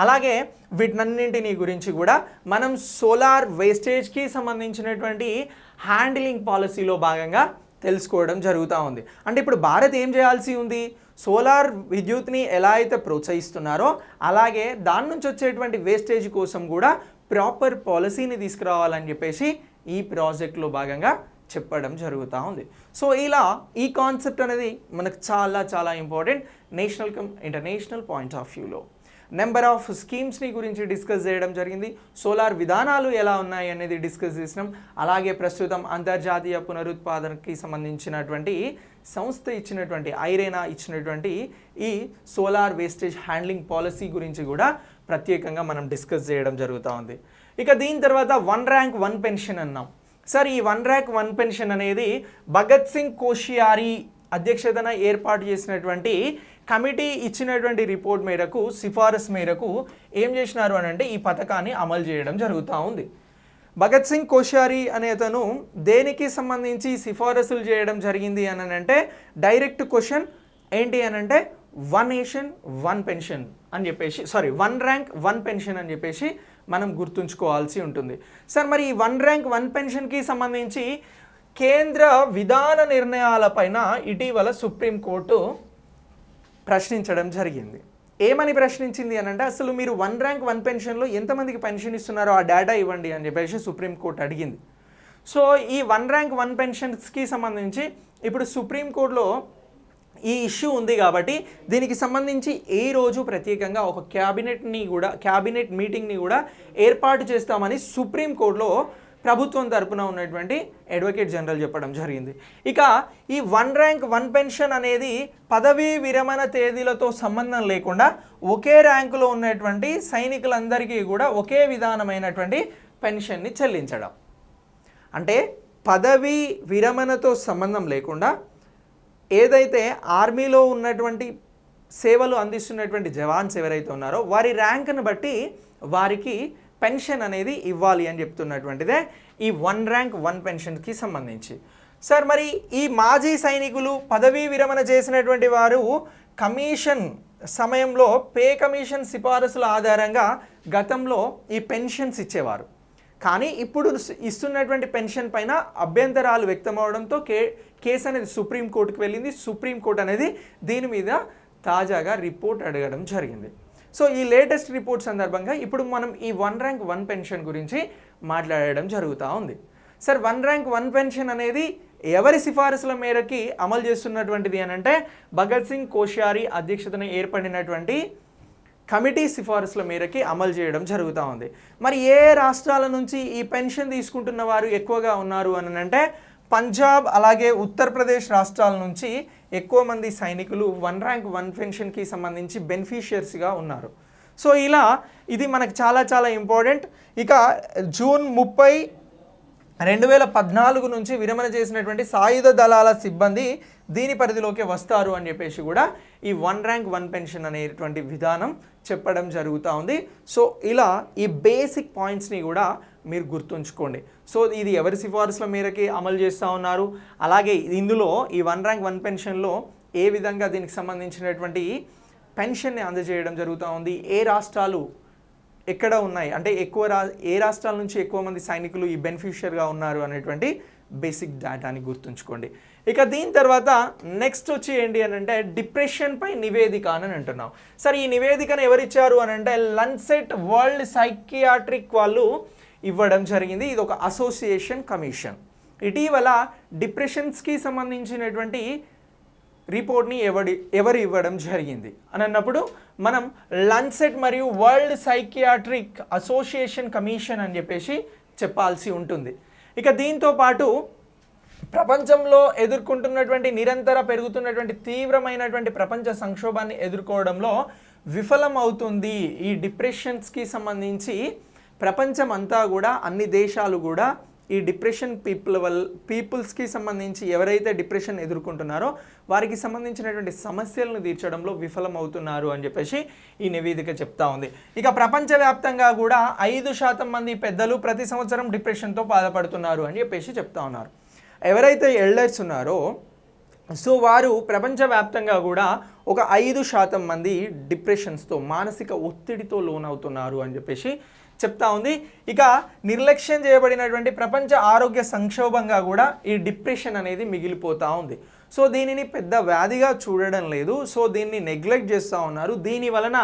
అలాగే వీటన్నింటినీ గురించి కూడా మనం సోలార్ వేస్టేజ్కి సంబంధించినటువంటి హ్యాండిలింగ్ పాలసీలో భాగంగా తెలుసుకోవడం జరుగుతూ ఉంది. అంటే ఇప్పుడు భారత్ ఏం చేయాల్సి ఉంది? సోలార్ విద్యుత్ని ఎలా అయితే ప్రోత్సహిస్తున్నారో అలాగే దాని నుంచి వచ్చేటువంటి వేస్టేజ్ కోసం కూడా ప్రాపర్ పాలసీని తీసుకురావాలని చెప్పేసి ఈ ప్రాజెక్ట్లో భాగంగా చెప్పడం జరుగుతూ ఉంది. సో ఇలా ఈ కాన్సెప్ట్ అనేది మనకు చాలా చాలా important national international point of వ్యూలో. నెంబర్ ఆఫ్ స్కీమ్స్ని గురించి డిస్కస్ చేయడం జరిగింది. సోలార్ విధానాలు ఎలా ఉన్నాయి అనేది డిస్కస్ చేసినాం. అలాగే ప్రస్తుతం అంతర్జాతీయ పునరుత్పాదనకి సంబంధించినటువంటి సంస్థ ఇచ్చినటువంటి ఐరేనా ఇచ్చినటువంటి ఈ సోలార్ వేస్టేజ్ హ్యాండ్లింగ్ పాలసీ గురించి కూడా ప్రత్యేకంగా మనం డిస్కస్ చేయడం జరుగుతూ ఉంది. ఇక దీని తర్వాత 1 ర్యాంక్ 1 పెన్షన్ అన్నాం. సార్ ఈ 1 ర్యాంక్ 1 పెన్షన్ అనేది భగత్ సింగ్ కోశ్యారీ అధ్యక్షతన ఏర్పాటు చేసినటువంటి కమిటీ ఇచ్చినటువంటి రిపోర్ట్ మేరకు, సిఫారసు మేరకు ఏం చేసినారు అని అంటే ఈ పథకాన్ని అమలు చేయడం జరుగుతూ ఉంది. భగత్ సింగ్ కోశ్యారీ అనే అతను దేనికి సంబంధించి సిఫారసులు చేయడం జరిగింది అని అంటే డైరెక్ట్ క్వశ్చన్ ఏంటి అని అంటే 1 నేషన్ 1 పెన్షన్ అని చెప్పేసి 1 ర్యాంక్ 1 పెన్షన్ అని చెప్పేసి మనం గుర్తుంచుకోవాల్సి ఉంటుంది. సార్ మరి ఈ 1 ర్యాంక్ 1 పెన్షన్కి సంబంధించి కేంద్ర విధాన నిర్ణయాలపైన ఇటీవల సుప్రీంకోర్టు ప్రశ్నించడం జరిగింది. ఏమని ప్రశ్నించింది అని అంటే అసలు మీరు 1 ర్యాంక్ 1 పెన్షన్లో ఎంతమందికి పెన్షన్ ఇస్తున్నారో ఆ డేటా ఇవ్వండి అని చెప్పేసి సుప్రీంకోర్టు అడిగింది. సో ఈ 1 ర్యాంక్ 1 పెన్షన్స్కి సంబంధించి ఇప్పుడు సుప్రీంకోర్టులో ఈ ఇష్యూ ఉంది కాబట్టి దీనికి సంబంధించి ఈ రోజు ప్రత్యేకంగా ఒక క్యాబినెట్ మీటింగ్ని కూడా ఏర్పాటు చేస్తామని సుప్రీంకోర్టులో ప్రభుత్వం తరపున ఉన్నటువంటి అడ్వకేట్ జనరల్ చెప్పడం జరిగింది. ఇక ఈ 1 ర్యాంక్ 1 పెన్షన్ అనేది పదవీ విరమణ తేదీలతో సంబంధం లేకుండా ఒకే ర్యాంకులో ఉన్నటువంటి సైనికులందరికీ కూడా ఒకే విధానమైనటువంటి పెన్షన్ని చెల్లించడం. అంటే పదవీ విరమణతో సంబంధం లేకుండా ఏదైతే ఆర్మీలో ఉన్నటువంటి సేవలు అందిస్తున్నటువంటి జవాన్స్ ఎవరైతే ఉన్నారో వారి ర్యాంక్ను బట్టి వారికి పెన్షన్ అనేది ఇవ్వాలి అని చెప్తున్నటువంటిదే ఈ 1 ర్యాంక్ 1 పెన్షన్కి సంబంధించి. సార్ మరి ఈ మాజీ సైనికులు పదవీ విరమణ చేసినటువంటి వారు కమిషన్ సమయంలో పే కమిషన్ సిఫారసుల ఆధారంగా గతంలో ఈ పెన్షన్స్ ఇచ్చేవారు. కానీ ఇప్పుడు ఇస్తున్నటువంటి పెన్షన్ పైన అభ్యంతరాలు వ్యక్తమవడంతో కేసు అనేది సుప్రీంకోర్టుకు వెళ్ళింది. సుప్రీంకోర్టు అనేది దీని మీద తాజాగా రిపోర్ట్ అడగడం జరిగింది. సో ఈ లేటెస్ట్ రిపోర్ట్ సందర్భంగా ఇప్పుడు మనం ఈ 1 ర్యాంక్ 1 పెన్షన్ గురించి మాట్లాడడం జరుగుతూ ఉంది. సార్ 1 ర్యాంక్ 1 పెన్షన్ అనేది ఎవరి సిఫారసుల మేరకి అమలు చేస్తున్నటువంటిది అని అంటే భగత్ సింగ్ కోశ్యారీ అధ్యక్షతన ఏర్పడినటువంటి కమిటీ సిఫారసుల మేరకి అమలు చేయడం జరుగుతూ ఉంది. మరి ఏ రాష్ట్రాల నుంచి ఈ పెన్షన్ తీసుకుంటున్న వారు ఎక్కువగా ఉన్నారు అని అంటే పంజాబ్ అలాగే ఉత్తరప్రదేశ్ రాష్ట్రాల నుంచి ఎక్కువ మంది సైనికులు 1 ర్యాంక్ 1 పెన్షన్కి సంబంధించి బెనిఫిషియర్స్గా ఉన్నారు. సో ఇలా ఇది మనకు చాలా చాలా ఇంపార్టెంట్. ఇక జూన్ 30, 2014 నుంచి విరమణ చేసినటువంటి సాయుధ దళాల సిబ్బంది దీని పరిధిలోకి వస్తారు అని చెప్పేసి కూడా ఈ 1 ర్యాంక్ 1 పెన్షన్ అనేటువంటి విధానం చెప్పడం జరుగుతూ ఉంది. సో ఇలా ఈ బేసిక్ పాయింట్స్ని కూడా మీరు గుర్తుంచుకోండి. సో ఇది ఎవరి సిఫార్సుల మేరకి అమలు చేస్తూ ఉన్నారు, అలాగే ఇందులో ఈ 1 ర్యాంక్ 1 పెన్షన్లో ఏ విధంగా దీనికి సంబంధించినటువంటి పెన్షన్ని అందజేయడం జరుగుతూ ఉంది, ఏ రాష్ట్రాలు ఎక్కడ ఉన్నాయి, అంటే ఏ రాష్ట్రాల నుంచి ఎక్కువ మంది సైనికులు ఈ బెనిఫిషియర్గా ఉన్నారు అనేటువంటి బేసిక్ డేటాని గుర్తుంచుకోండి. ఇక దీని తర్వాత నెక్స్ట్ వచ్చి ఏంటి అని అంటే డిప్రెషన్పై నివేదిక అని అంటున్నాం. సరే ఈ నివేదికను ఎవరిచ్చారు అని అంటే లన్సెట్ వరల్డ్ సైకియాట్రిక్ వాళ్ళు ఇవ్వడం జరిగింది. ఇది ఒక అసోసియేషన్ కమిషన్. ఇటీవల డిప్రెషన్స్కి సంబంధించినటువంటి రిపోర్ట్ని ఎవరు ఇవ్వడం జరిగింది అని అన్నప్పుడు మనం లన్సెట్ మరియు వరల్డ్ సైకియాట్రిక్ అసోసియేషన్ కమిషన్ అని చెప్పేసి చెప్పాల్సి ఉంటుంది. ఇక దీంతో పాటు ప్రపంచంలో ఎదుర్కొంటున్నటువంటి నిరంతర పెరుగుతున్నటువంటి తీవ్రమైనటువంటి ప్రపంచ సంక్షోభాన్ని ఎదుర్కోవడంలో విఫలం అవుతుంది. ఈ డిప్రెషన్స్కి సంబంధించి ప్రపంచం అంతా కూడా, అన్ని దేశాలు కూడా ఈ డిప్రెషన్ పీపుల్స్కి సంబంధించి ఎవరైతే డిప్రెషన్ ఎదుర్కొంటున్నారో వారికి సంబంధించినటువంటి సమస్యలను తీర్చడంలో విఫలం అవుతున్నారు అని చెప్పేసి ఈ నివేదిక చెప్తా ఉంది. ఇక ప్రపంచవ్యాప్తంగా కూడా 5% మంది పెద్దలు ప్రతి సంవత్సరం డిప్రెషన్తో బాధపడుతున్నారు అని చెప్పేసి చెప్తా ఉన్నారు. ఎవరైతే ఎల్డర్స్ ఉన్నారో సో వారు ప్రపంచవ్యాప్తంగా కూడా ఒక 5% మంది డిప్రెషన్స్తో, మానసిక ఒత్తిడితో లోనవుతున్నారు అని చెప్పేసి చెప్తా ఉంది. ఇక నిర్లక్ష్యం చేయబడినటువంటి ప్రపంచ ఆరోగ్య సంక్షోభంగా కూడా ఈ డిప్రెషన్ అనేది మిగిలిపోతూ ఉంది. సో దీనిని పెద్ద వ్యాధిగా చూడడం లేదు, సో దీన్ని నెగ్లెక్ట్ చేస్తూ ఉన్నారు. దీని వలన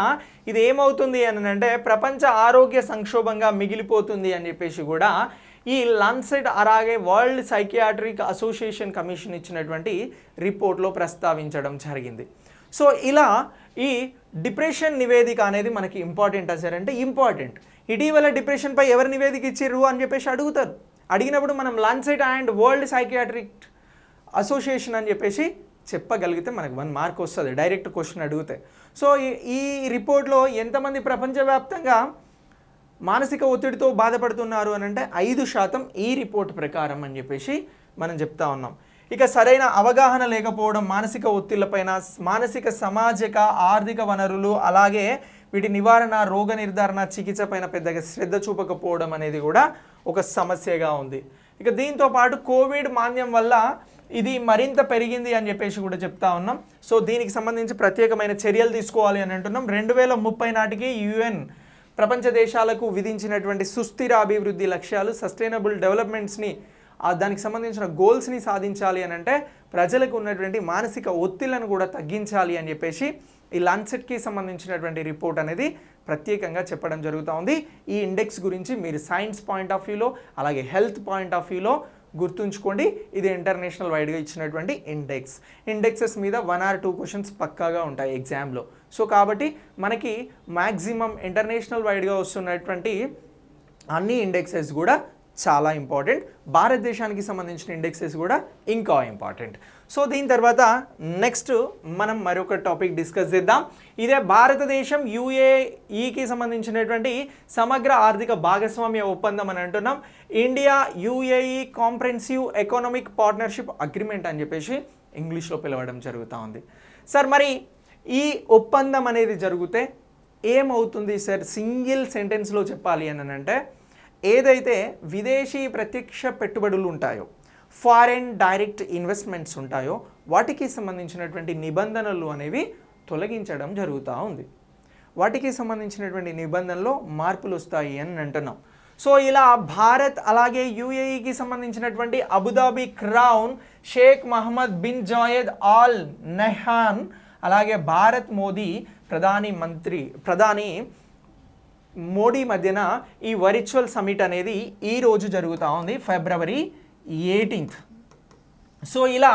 ఇది ఏమవుతుంది అని అంటే ప్రపంచ ఆరోగ్య సంక్షోభంగా మిగిలిపోతుంది అని చెప్పేసి కూడా ఈ లాన్సెట్ అలాగే వరల్డ్ సైకియాట్రిక్ అసోసియేషన్ కమిషన్ ఇచ్చినటువంటి రిపోర్ట్లో ప్రస్తావించడం జరిగింది. సో ఇలా ఈ డిప్రెషన్ నివేదిక అనేది మనకి ఇంపార్టెంట్ అంటే ఇంపార్టెంట్. ఇటీవల డిప్రెషన్పై ఎవరు నివేదిక ఇచ్చిర్రు అని చెప్పేసి అడుగుతారు. అడిగినప్పుడు మనం Lancet and world psychiatric association అని చెప్పేసి చెప్పగలిగితే మనకు 1 మార్క్ వస్తుంది డైరెక్ట్ క్వశ్చన్ అడిగితే. సో ఈ రిపోర్ట్లో ఎంతమంది ప్రపంచవ్యాప్తంగా మానసిక ఒత్తిడితో బాధపడుతున్నారు అని అంటే 5% ఈ రిపోర్ట్ ప్రకారం అని చెప్పేసి మనం చెప్తా ఉన్నాం. ఇక సరైన అవగాహన లేకపోవడం, మానసిక ఒత్తిళ్లపైన, మానసిక సామాజిక ఆర్థిక వనరులు, అలాగే వీటి నివారణ, రోగ నిర్ధారణ, చికిత్స పైన పెద్దగా శ్రద్ధ చూపకపోవడం అనేది కూడా ఒక సమస్యగా ఉంది. ఇక దీంతో పాటు కోవిడ్ మాంద్యం వల్ల ఇది మరింత పెరిగింది అని చెప్పేసి కూడా చెప్తా ఉన్నాం. సో దీనికి సంబంధించి ప్రత్యేకమైన చర్యలు తీసుకోవాలి అని అంటున్నాం. 2030 నాటికి UN ప్రపంచ దేశాలకు విధించినటువంటి సుస్థిర అభివృద్ధి లక్ష్యాలు, సస్టైనబుల్ డెవలప్మెంట్స్ని, దానికి సంబంధించిన గోల్స్ని సాధించాలి అని అంటే ప్రజలకు ఉన్నటువంటి మానసిక ఒత్తిళ్లను కూడా తగ్గించాలి అని చెప్పేసి ఈ లాన్సెట్కి సంబంధించినటువంటి రిపోర్ట్ అనేది ప్రత్యేకంగా చెప్పడం జరుగుతూ ఉంది. ఈ ఇండెక్స్ గురించి మీరు సైన్స్ పాయింట్ ఆఫ్ వ్యూలో అలాగే హెల్త్ పాయింట్ ఆఫ్ వ్యూలో గుర్తుంచుకోండి. ఇది ఇంటర్నేషనల్ వైడ్గా ఇచ్చినటువంటి ఇండెక్సెస్ మీద 1 or 2 క్వశ్చన్స్ పక్కాగా ఉంటాయి ఎగ్జామ్లో. సో కాబట్టి మనకి మ్యాక్సిమం ఇంటర్నేషనల్ వైడ్గా వస్తున్నటువంటి అన్ని ఇండెక్సెస్ కూడా చాలా ఇంపార్టెంట్. భారతదేశానికి సంబంధించిన ఇండెక్సెస్ కూడా ఇంకా ఇంపార్టెంట్. సో దీని తర్వాత నెక్స్ట్ మనం మరొక టాపిక్ డిస్కస్ చేద్దాం. ఇదే భారతదేశం UAEకి సంబంధించినటువంటి సమగ్ర ఆర్థిక భాగస్వామ్య ఒప్పందం అని అంటున్నాం. India UAE comprehensive economic partnership agreement అని చెప్పేసి ఇంగ్లీష్లో పిలవడం జరుగుతూ ఉంది. సార్ మరి ఈ ఒప్పందం అనేది జరిగితే ఏమవుతుంది సార్? సింగిల్ సెంటెన్స్లో చెప్పాలి అని అంటే ఏదైతే విదేశీ ప్రత్యక్ష పెట్టుబడులు ఉంటాయో, ఫారెన్ డైరెక్ట్ ఇన్వెస్ట్మెంట్స్ ఉంటాయో వాటికి సంబంధించినటువంటి నిబంధనలు అనేవి తొలగించడం జరుగుతూ ఉంది. వాటికి సంబంధించినటువంటి నిబంధనలో మార్పులు వస్తాయి అని అంటున్నాం. సో ఇలా భారత్ అలాగే UAEకి సంబంధించినటువంటి Abu Dhabi crown Sheikh Mohammed bin Zayed Al Nahyan అలాగే భారత్ ప్రధాని మోడీ మధ్యన ఈ వర్చువల్ సమిట్ అనేది ఈరోజు జరుగుతూ ఉంది, February 18th. సో ఇలా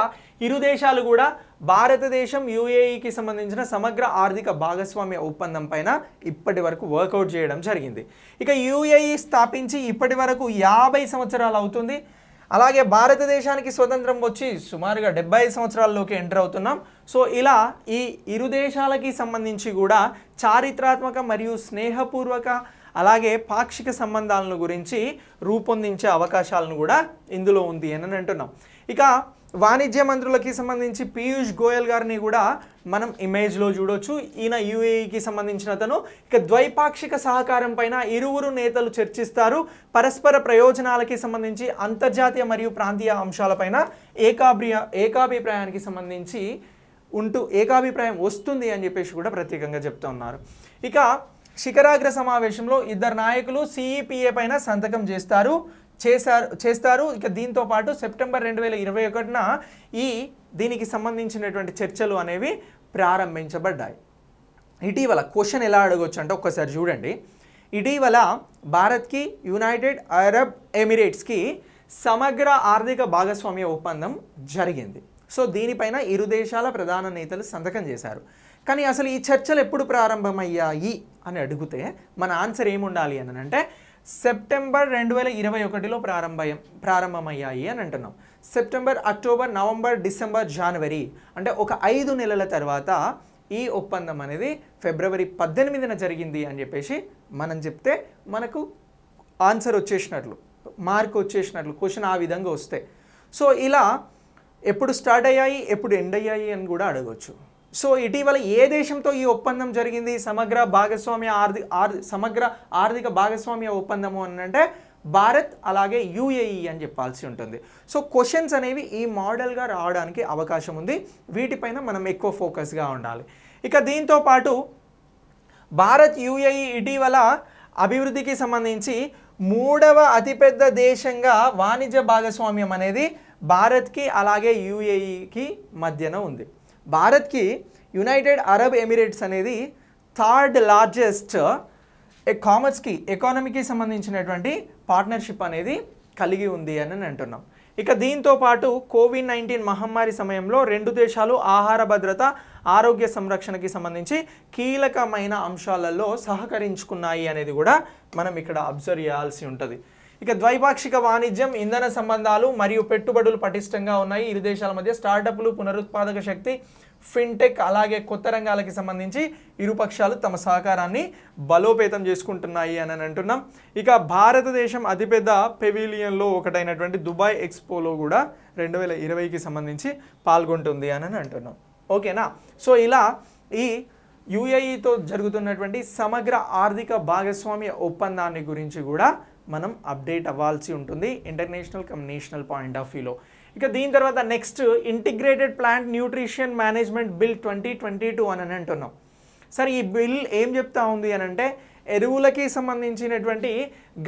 ఇరు దేశాలు కూడా భారతదేశం UAEకి సంబంధించిన సమగ్ర ఆర్థిక భాగస్వామ్య ఒప్పందం పైన ఇప్పటి వరకు వర్కౌట్ చేయడం జరిగింది. ఇక UAE స్థాపించి ఇప్పటి వరకు 50 సంవత్సరాలు అవుతుంది. అలాగే భారతదేశానికి స్వతంత్రం వచ్చి సుమారుగా 75 సంవత్సరాల్లోకి ఎంటర్ అవుతున్నాం. సో ఇలా ఈ ఇరు దేశాలకి సంబంధించి కూడా చారిత్రాత్మక మరియు స్నేహపూర్వక అలాగే పాక్షిక సంబంధాలను గురించి రూపొందించే అవకాశాలను కూడా ఇందులో ఉంది అని అంటున్నాం. ఇక వాణిజ్య మంత్రులకి సంబంధించి పీయూష్ గోయల్ గారిని కూడా మనం ఇమేజ్లో చూడొచ్చు. ఈయన యూఏఈకి సంబంధించిన అతను. ఇక ద్వైపాక్షిక సహకారం పైన ఇరువురు నేతలు చర్చిస్తారు. పరస్పర ప్రయోజనాలకి సంబంధించి అంతర్జాతీయ మరియు ప్రాంతీయ అంశాలపైన ఏకాభిప్రాయానికి సంబంధించి ఏకాభిప్రాయం వస్తుంది అని చెప్పేసి కూడా ప్రత్యేకంగా చెప్తూ ఉన్నారు. ఇక శిఖరాగ్ర సమావేశంలో ఇద్దరు నాయకులు సిఈపిఏ పైన సంతకం చేస్తారు. ఇక దీంతో పాటు సెప్టెంబర్ 2021న దీనికి సంబంధించినటువంటి చర్చలు అనేవి ప్రారంభించబడ్డాయి. ఇటీవల క్వశ్చన్ ఎలా అడగొచ్చు అంటే ఒక్కసారి చూడండి. ఇటీవల భారత్కి యునైటెడ్ అరబ్ ఎమిరేట్స్కి సమగ్ర ఆర్థిక భాగస్వామ్య ఒప్పందం జరిగింది. సో దీనిపైన ఇరు దేశాల ప్రధాన నేతలు సంతకం చేశారు. కానీ అసలు ఈ చర్చలు ఎప్పుడు ప్రారంభమయ్యాయి అని అడిగితే మన ఆన్సర్ ఏముండాలి అని అంటే సెప్టెంబర్ 2021లో ప్రారంభమయ్యాయి అని అంటున్నాం. సెప్టెంబర్, అక్టోబర్, నవంబర్, డిసెంబర్, జనవరి అంటే ఒక 5 నెలల తర్వాత ఈ ఒప్పందం అనేది ఫిబ్రవరి 18న జరిగింది అని చెప్పేసి మనం చెప్తే మనకు ఆన్సర్ వచ్చేసినట్లు, మార్క్ వచ్చేసినట్లు, క్వశ్చన్ ఆ విధంగా వస్తే. సో ఇలా ఎప్పుడు స్టార్ట్ అయ్యాయి, ఎప్పుడు ఎండ్ అయ్యాయి అని కూడా అడగవచ్చు. సో ఇటీవల ఏ దేశంతో ఈ ఒప్పందం జరిగింది, సమగ్ర ఆర్థిక భాగస్వామ్య ఒప్పందము అని అంటే భారత్ అలాగే యూఏఈ అని చెప్పాల్సి ఉంటుంది. సో క్వశ్చన్స్ అనేవి ఈ మోడల్గా రావడానికి అవకాశం ఉంది. వీటిపైన మనం ఎక్కువ ఫోకస్గా ఉండాలి. ఇక దీంతో పాటు భారత్ యూఏఈ ఇటీవల అభివృద్ధికి సంబంధించి 3వ అతిపెద్ద దేశంగా వాణిజ్య భాగస్వామ్యం అనేది భారత్కి అలాగే యూఏఈకి మధ్యన ఉంది. భారత్కి యునైటెడ్ అరబ్ ఎమిరేట్స్ అనేది 3rd లార్జెస్ట్ ఎకానమీకి సంబంధించినటువంటి పార్ట్నర్షిప్ అనేది కలిగి ఉంది అని అంటున్నాం. ఇక దీంతో పాటు కోవిడ్-19 మహమ్మారి సమయంలో 2 దేశాలు ఆహార భద్రత, ఆరోగ్య సంరక్షణకి సంబంధించి కీలకమైన అంశాలలో సహకరించుకున్నాయి అనేది కూడా మనం ఇక్కడ అబ్జర్వ్ చేయాల్సి ఉంటుంది. ఇక ద్వైపాక్షిక వాణిజ్యం, ఇంధన సంబంధాలు మరియు పెట్టుబడులు పటిష్టంగా ఉన్నాయి. ఇరు దేశాల మధ్య స్టార్టప్లు, పునరుత్పాదక శక్తి, ఫిన్టెక్ అలాగే కొత్త రంగాలకి సంబంధించి ఇరుపక్షాలు తమ సహకారాన్ని బలోపేతం చేసుకుంటున్నాయి అని అంటున్నాం. ఇక భారతదేశం అతిపెద్ద పెవిలియన్లో ఒకటైనటువంటి దుబాయ్ ఎక్స్పోలో కూడా 2020కి సంబంధించి పాల్గొంటుంది అని అంటున్నాం. ఓకేనా? సో ఇలా ఈ యుఏఈతో జరుగుతున్నటువంటి సమగ్ర ఆర్థిక భాగస్వామ్య ఒప్పందాన్ని గురించి కూడా మనం అప్డేట్ అవ్వాల్సి ఉంటుంది ఇంటర్నేషనల్ నేషనల్ పాయింట్ ఆఫ్ వ్యూలో. ఇక దీని తర్వాత next integrated plant nutrition management bill 2022 అని అంటున్నాం. సరే ఈ బిల్ ఏం చెప్తా ఉంది అని అంటే ఎరువులకి సంబంధించినటువంటి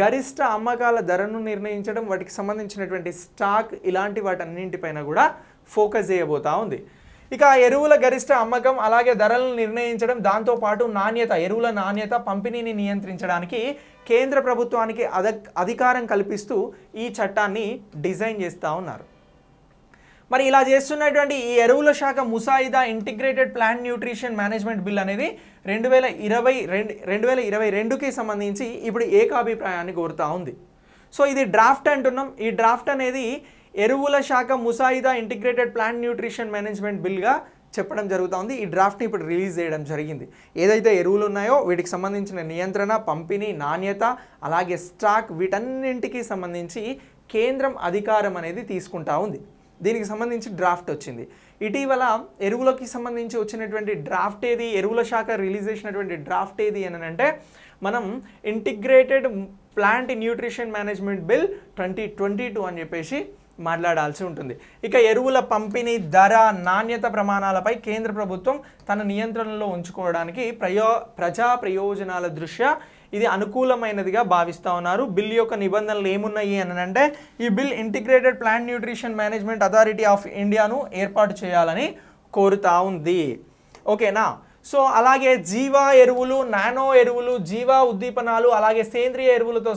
గరిష్ట అమ్మకాల ధరను నిర్ణయించడం, వాటికి సంబంధించినటువంటి స్టాక్ ఇలాంటి వాటన్నింటిపైన కూడా ఫోకస్ చేయబోతా ఉంది. ఇక ఎరువుల గరిష్ట అమ్మకం అలాగే ధరలను నిర్ణయించడం, దాంతోపాటు ఎరువుల నాణ్యత, పంపిణీని నియంత్రించడానికి కేంద్ర ప్రభుత్వానికి అధికారం కల్పిస్తూ ఈ చట్టాన్ని డిజైన్ చేస్తూ ఉన్నారు. మరి ఇలా చేస్తున్నటువంటి ఈ ఎరువుల శాఖ ముసాయిదా integrated plant nutrition management bill అనేది 2022కి సంబంధించి ఇప్పుడు ఏకాభిప్రాయాన్ని కోరుతూ ఉంది. సో ఇది డ్రాఫ్ట్ అంటున్నాం. ఈ డ్రాఫ్ట్ అనేది ఎరువుల శాఖ ముసాయిదా ఇంటిగ్రేటెడ్ ప్లాంట్ న్యూట్రిషన్ మేనేజ్మెంట్ బిల్గా చెప్పడం జరుగుతూ ఉంది. ఈ డ్రాఫ్ట్ని ఇప్పుడు రిలీజ్ చేయడం జరిగింది. ఏదైతే ఎరువులు ఉన్నాయో వీటికి సంబంధించిన నియంత్రణ, పంపిణీ, నాణ్యత అలాగే స్టాక్ వీటన్నింటికి సంబంధించి కేంద్రం అధికారం అనేది తీసుకుంటా ఉంది. దీనికి సంబంధించి డ్రాఫ్ట్ వచ్చింది. ఇటీవల ఎరువులకి సంబంధించి వచ్చినటువంటి డ్రాఫ్ట్ ఏది, ఎరువుల శాఖ రిలీజ్ చేసినటువంటి డ్రాఫ్ట్ ఏది అని అంటే మనం integrated plant nutrition management bill 2022 అని చెప్పేసి మాట్లాడాల్సి ఉంటుంది. ఇక ఎరువుల పంపిణీ, ధర, నాణ్యత ప్రమాణాలపై కేంద్ర ప్రభుత్వం తన నియంత్రణలో ఉంచుకోవడానికి ప్రజా ప్రయోజనాల దృష్ట్యా ఇది అనుకూలమైనదిగా భావిస్తూ ఉన్నారు. బిల్ యొక్క నిబంధనలు ఏమున్నాయి అని అంటే ఈ bill integrated plant nutrition management authority of ఇండియాను ఏర్పాటు చేయాలని కోరుతా ఉంది. ఓకేనా? సో అలాగే జీవ ఎరువులు, నానో ఎరువులు, జీవ ఉద్దీపనాలు అలాగే సేంద్రియ ఎరువులతో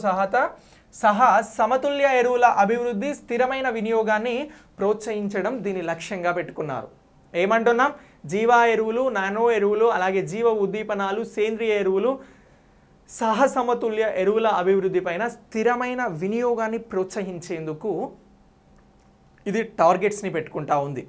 సహా సమతుల్య ఎరువుల అభివృద్ధి, స్థిరమైన వినియోగాన్ని ప్రోత్సహించడం దీని లక్ష్యంగా పెట్టుకున్నారు. ఏమంటున్నాం? జీవ ఎరువులు, నానో ఎరువులు అలాగే జీవ ఉద్దీపనాలు, సేంద్రియ ఎరువులు, సమతుల్య ఎరువుల అభివృద్ధి పైన స్థిరమైన వినియోగాన్ని ప్రోత్సహించేందుకు ఇది టార్గెట్స్ని పెట్టుకుంటా ఉంది.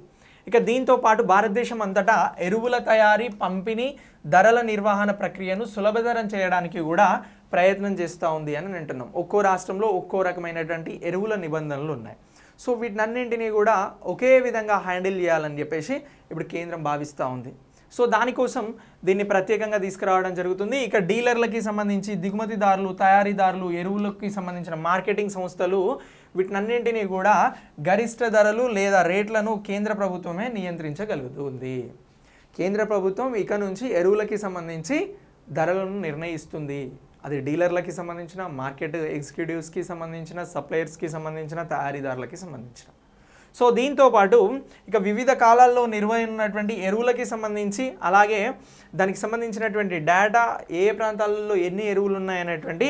ఇక దీంతో పాటు భారతదేశం అంతటా ఎరువుల తయారీ, పంపిణీ, ధరల నిర్వహణ ప్రక్రియను సులభతరం చేయడానికి కూడా ప్రయత్నం చేస్తూ ఉంది అని అంటున్నాం. ఒక్కో రాష్ట్రంలో ఒక్కో రకమైనటువంటి ఎరువుల నిబంధనలు ఉన్నాయి. సో వీటినన్నింటినీ కూడా ఒకే విధంగా హ్యాండిల్ చేయాలని చెప్పేసి ఇప్పుడు కేంద్రం భావిస్తూ ఉంది. సో దానికోసం దీన్ని ప్రత్యేకంగా తీసుకురావడం జరుగుతుంది. ఇక డీలర్లకి సంబంధించి, దిగుమతిదారులు, తయారీదారులు, ఎరువులకి సంబంధించిన మార్కెటింగ్ సంస్థలు వీటినన్నింటినీ కూడా గరిష్ట ధరలు లేదా రేట్లను కేంద్ర ప్రభుత్వమే నియంత్రించగలుగుతుంది. కేంద్ర ప్రభుత్వం ఇక నుంచి ఎరువులకి సంబంధించి ధరలను నిర్ణయిస్తుంది. అది డీలర్లకి సంబంధించిన, మార్కెట్ ఎగ్జిక్యూటివ్స్కి సంబంధించిన, సప్లయర్స్కి సంబంధించిన, తయారీదారులకి సంబంధించిన. సో దీంతో పాటు ఇక వివిధ కాలాల్లో నిర్వహించినటువంటి ఎరువులకి సంబంధించి, అలాగే దానికి సంబంధించినటువంటి డేటా, ఏ ప్రాంతాలలో ఎన్ని ఎరువులు ఉన్నాయనేటువంటి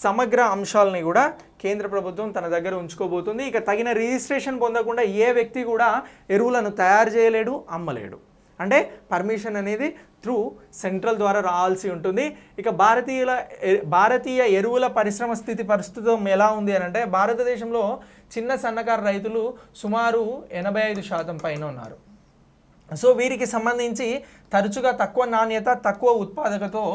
సమగ్ర అంశాలని కూడా కేంద్ర ప్రభుత్వం తన దగ్గర ఉంచుకోబోతుంది. ఇక తగిన రిజిస్ట్రేషన్ పొందకుండా ఏ వ్యక్తి కూడా ఎరువులను తయారు చేయలేడు, అమ్మలేడు. అంటే పర్మిషన్ అనేది త్రూ సెంట్రల్ ద్వారా రావాల్సి ఉంటుంది. ఇక భారతీయ ఎరువుల పరిశ్రమ స్థితి ప్రస్తుతం ఎలా ఉంది అని అంటే, భారతదేశంలో చిన్న సన్నకారు రైతులు సుమారు 85% పైన ఉన్నారు. సో వీరికి సంబంధించి తరచుగా తక్కువ నాణ్యత, తక్కువ ఉత్పాదకతో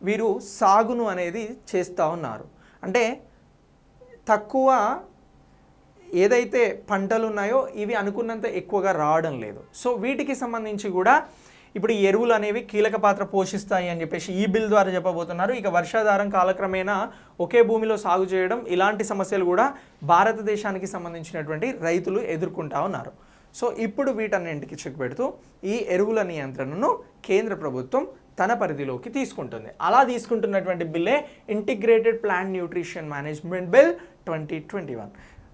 వీరు సాగును అనేది చేస్తూ ఉన్నారు. అంటే తక్కువ ఏదైతే పంటలు ఉన్నాయో ఇవి అనుకున్నంత ఎక్కువగా రావడం లేదు. సో వీటికి సంబంధించి కూడా ఇప్పుడు ఈ ఎరువులు అనేవి కీలక పాత్ర పోషిస్తాయి అని చెప్పేసి ఈ బిల్ ద్వారా చెప్పబోతున్నారు. ఇక వర్షాధారం కాలక్రమేణా ఒకే భూమిలో సాగు చేయడం, ఇలాంటి సమస్యలు కూడా భారతదేశానికి సంబంధించినటువంటి రైతులు ఎదుర్కొంటా ఉన్నారు. సో ఇప్పుడు వీటన్నింటికి చెక్ పెడుతూ ఈ ఎరువుల నియంత్రణను కేంద్ర ప్రభుత్వం తన పరిధిలోకి తీసుకుంటుంది. అలా తీసుకుంటున్నటువంటి బిల్లే integrated plant nutrition management bill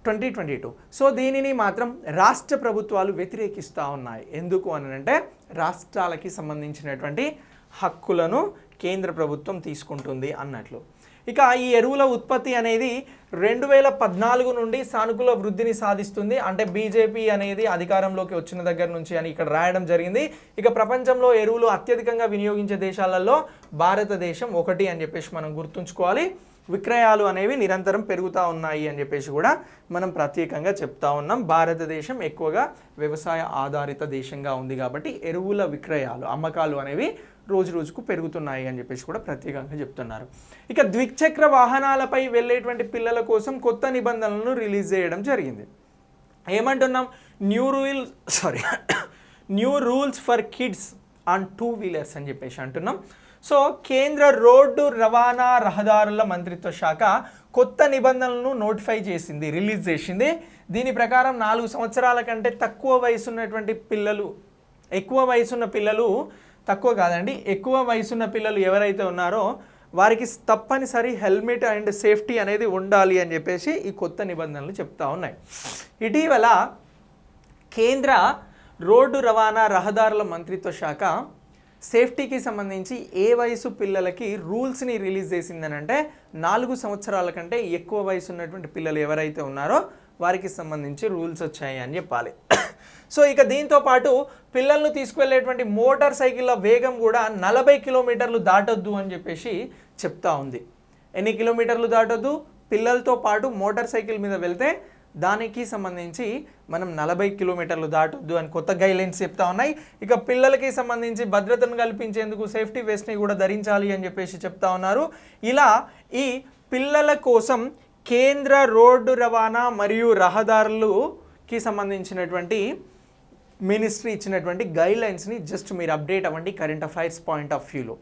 2022. So దీనిని మాత్రం రాష్ట్ర ప్రభుత్వాలు వ్యతిరేకిస్తూ ఉన్నాయి. ఎందుకు అని అంటే, రాష్ట్రాలకి సంబంధించినటువంటి హక్కులను కేంద్ర ప్రభుత్వం తీసుకుంటుంది అన్నట్లు. ఇక ఈ ఎరువుల ఉత్పత్తి అనేది 2014 నుండి సానుకూల వృద్ధిని సాధిస్తుంది. అంటే బీజేపీ అనేది అధికారంలోకి వచ్చిన దగ్గర నుంచి అని ఇక్కడ రాయడం జరిగింది. ఇక ప్రపంచంలో ఎరువులు అత్యధికంగా వినియోగించే దేశాలలో భారతదేశం ఒకటి అని చెప్పేసి మనం గుర్తుంచుకోవాలి. విక్రయాలు అనేవి నిరంతరం పెరుగుతూ ఉన్నాయి అని చెప్పేసి కూడా మనం ప్రత్యేకంగా చెప్తా ఉన్నాం. భారతదేశం ఎక్కువగా వ్యవసాయ ఆధారిత దేశంగా ఉంది కాబట్టి ఎరువుల విక్రయాలు, అమ్మకాలు అనేవి రోజు రోజుకు పెరుగుతున్నాయి అని చెప్పేసి కూడా ప్రత్యేకంగా చెప్తున్నారు. ఇక ద్విచక్ర వాహనాలపై వెళ్ళేటువంటి పిల్లల కోసం కొత్త నిబంధనలను రిలీజ్ చేయడం జరిగింది. ఏమంటున్నాం? New rules for kids on 2 wheelers అని చెప్పేసి అంటున్నాం. సో కేంద్ర రోడ్డు రవాణా రహదారుల మంత్రిత్వ శాఖ కొత్త నిబంధనలను నోటిఫై చేసింది, రిలీజ్ చేసింది. దీని ప్రకారం 4 సంవత్సరాల కంటే తక్కువ వయసున్నటువంటి పిల్లలు, ఎక్కువ వయసున్న పిల్లలు ఎవరైతే ఉన్నారో వారికి తప్పనిసరి హెల్మెట్ అండ్ సేఫ్టీ అనేది ఉండాలి అని చెప్పేసి ఈ కొత్త నిబంధనలు చెప్తా ఉన్నాయి. ఇటీవల కేంద్ర రోడ్డు రవాణా రహదారుల మంత్రిత్వ శాఖ సేఫ్టీకి సంబంధించి ఏ వయసు పిల్లలకి రూల్స్ని రిలీజ్ చేసిందని అంటే, 4 సంవత్సరాల కంటే ఎక్కువ వయసు ఉన్నటువంటి పిల్లలు ఎవరైతే ఉన్నారో వారికి సంబంధించి రూల్స్ వచ్చాయి అని చెప్పాలి. సో ఇక దీంతో పాటు పిల్లలను తీసుకువెళ్ళేటువంటి మోటార్ సైకిళ్ళ వేగం కూడా 40 కిలోమీటర్లు దాటొద్దు అని చెప్పేసి చెప్తా ఉంది. ఎన్ని కిలోమీటర్లు దాటొద్దు? పిల్లలతో పాటు మోటార్ సైకిల్ మీద వెళ్తే దానికి సంబంధించి మనం 40 కిలోమీటర్లు దాటొద్దు అని కొత్త గైడ్లైన్స్ చెప్తా ఉన్నాయి. ఇక పిల్లలకి సంబంధించి భద్రతను కల్పించేందుకు సేఫ్టీ వేస్ట్ని కూడా ధరించాలి అని చెప్పేసి చెప్తా ఉన్నారు. ఇలా ఈ పిల్లల కోసం కేంద్ర రోడ్డు రవాణా మరియు రహదారులకి సంబంధించినటువంటి మినిస్ట్రీ ఇచ్చినటువంటి గైడ్లైన్స్ని జస్ట్ మీరు అప్డేట్ అవ్వండి కరెంట్ అఫైర్స్ పాయింట్ ఆఫ్ వ్యూలో.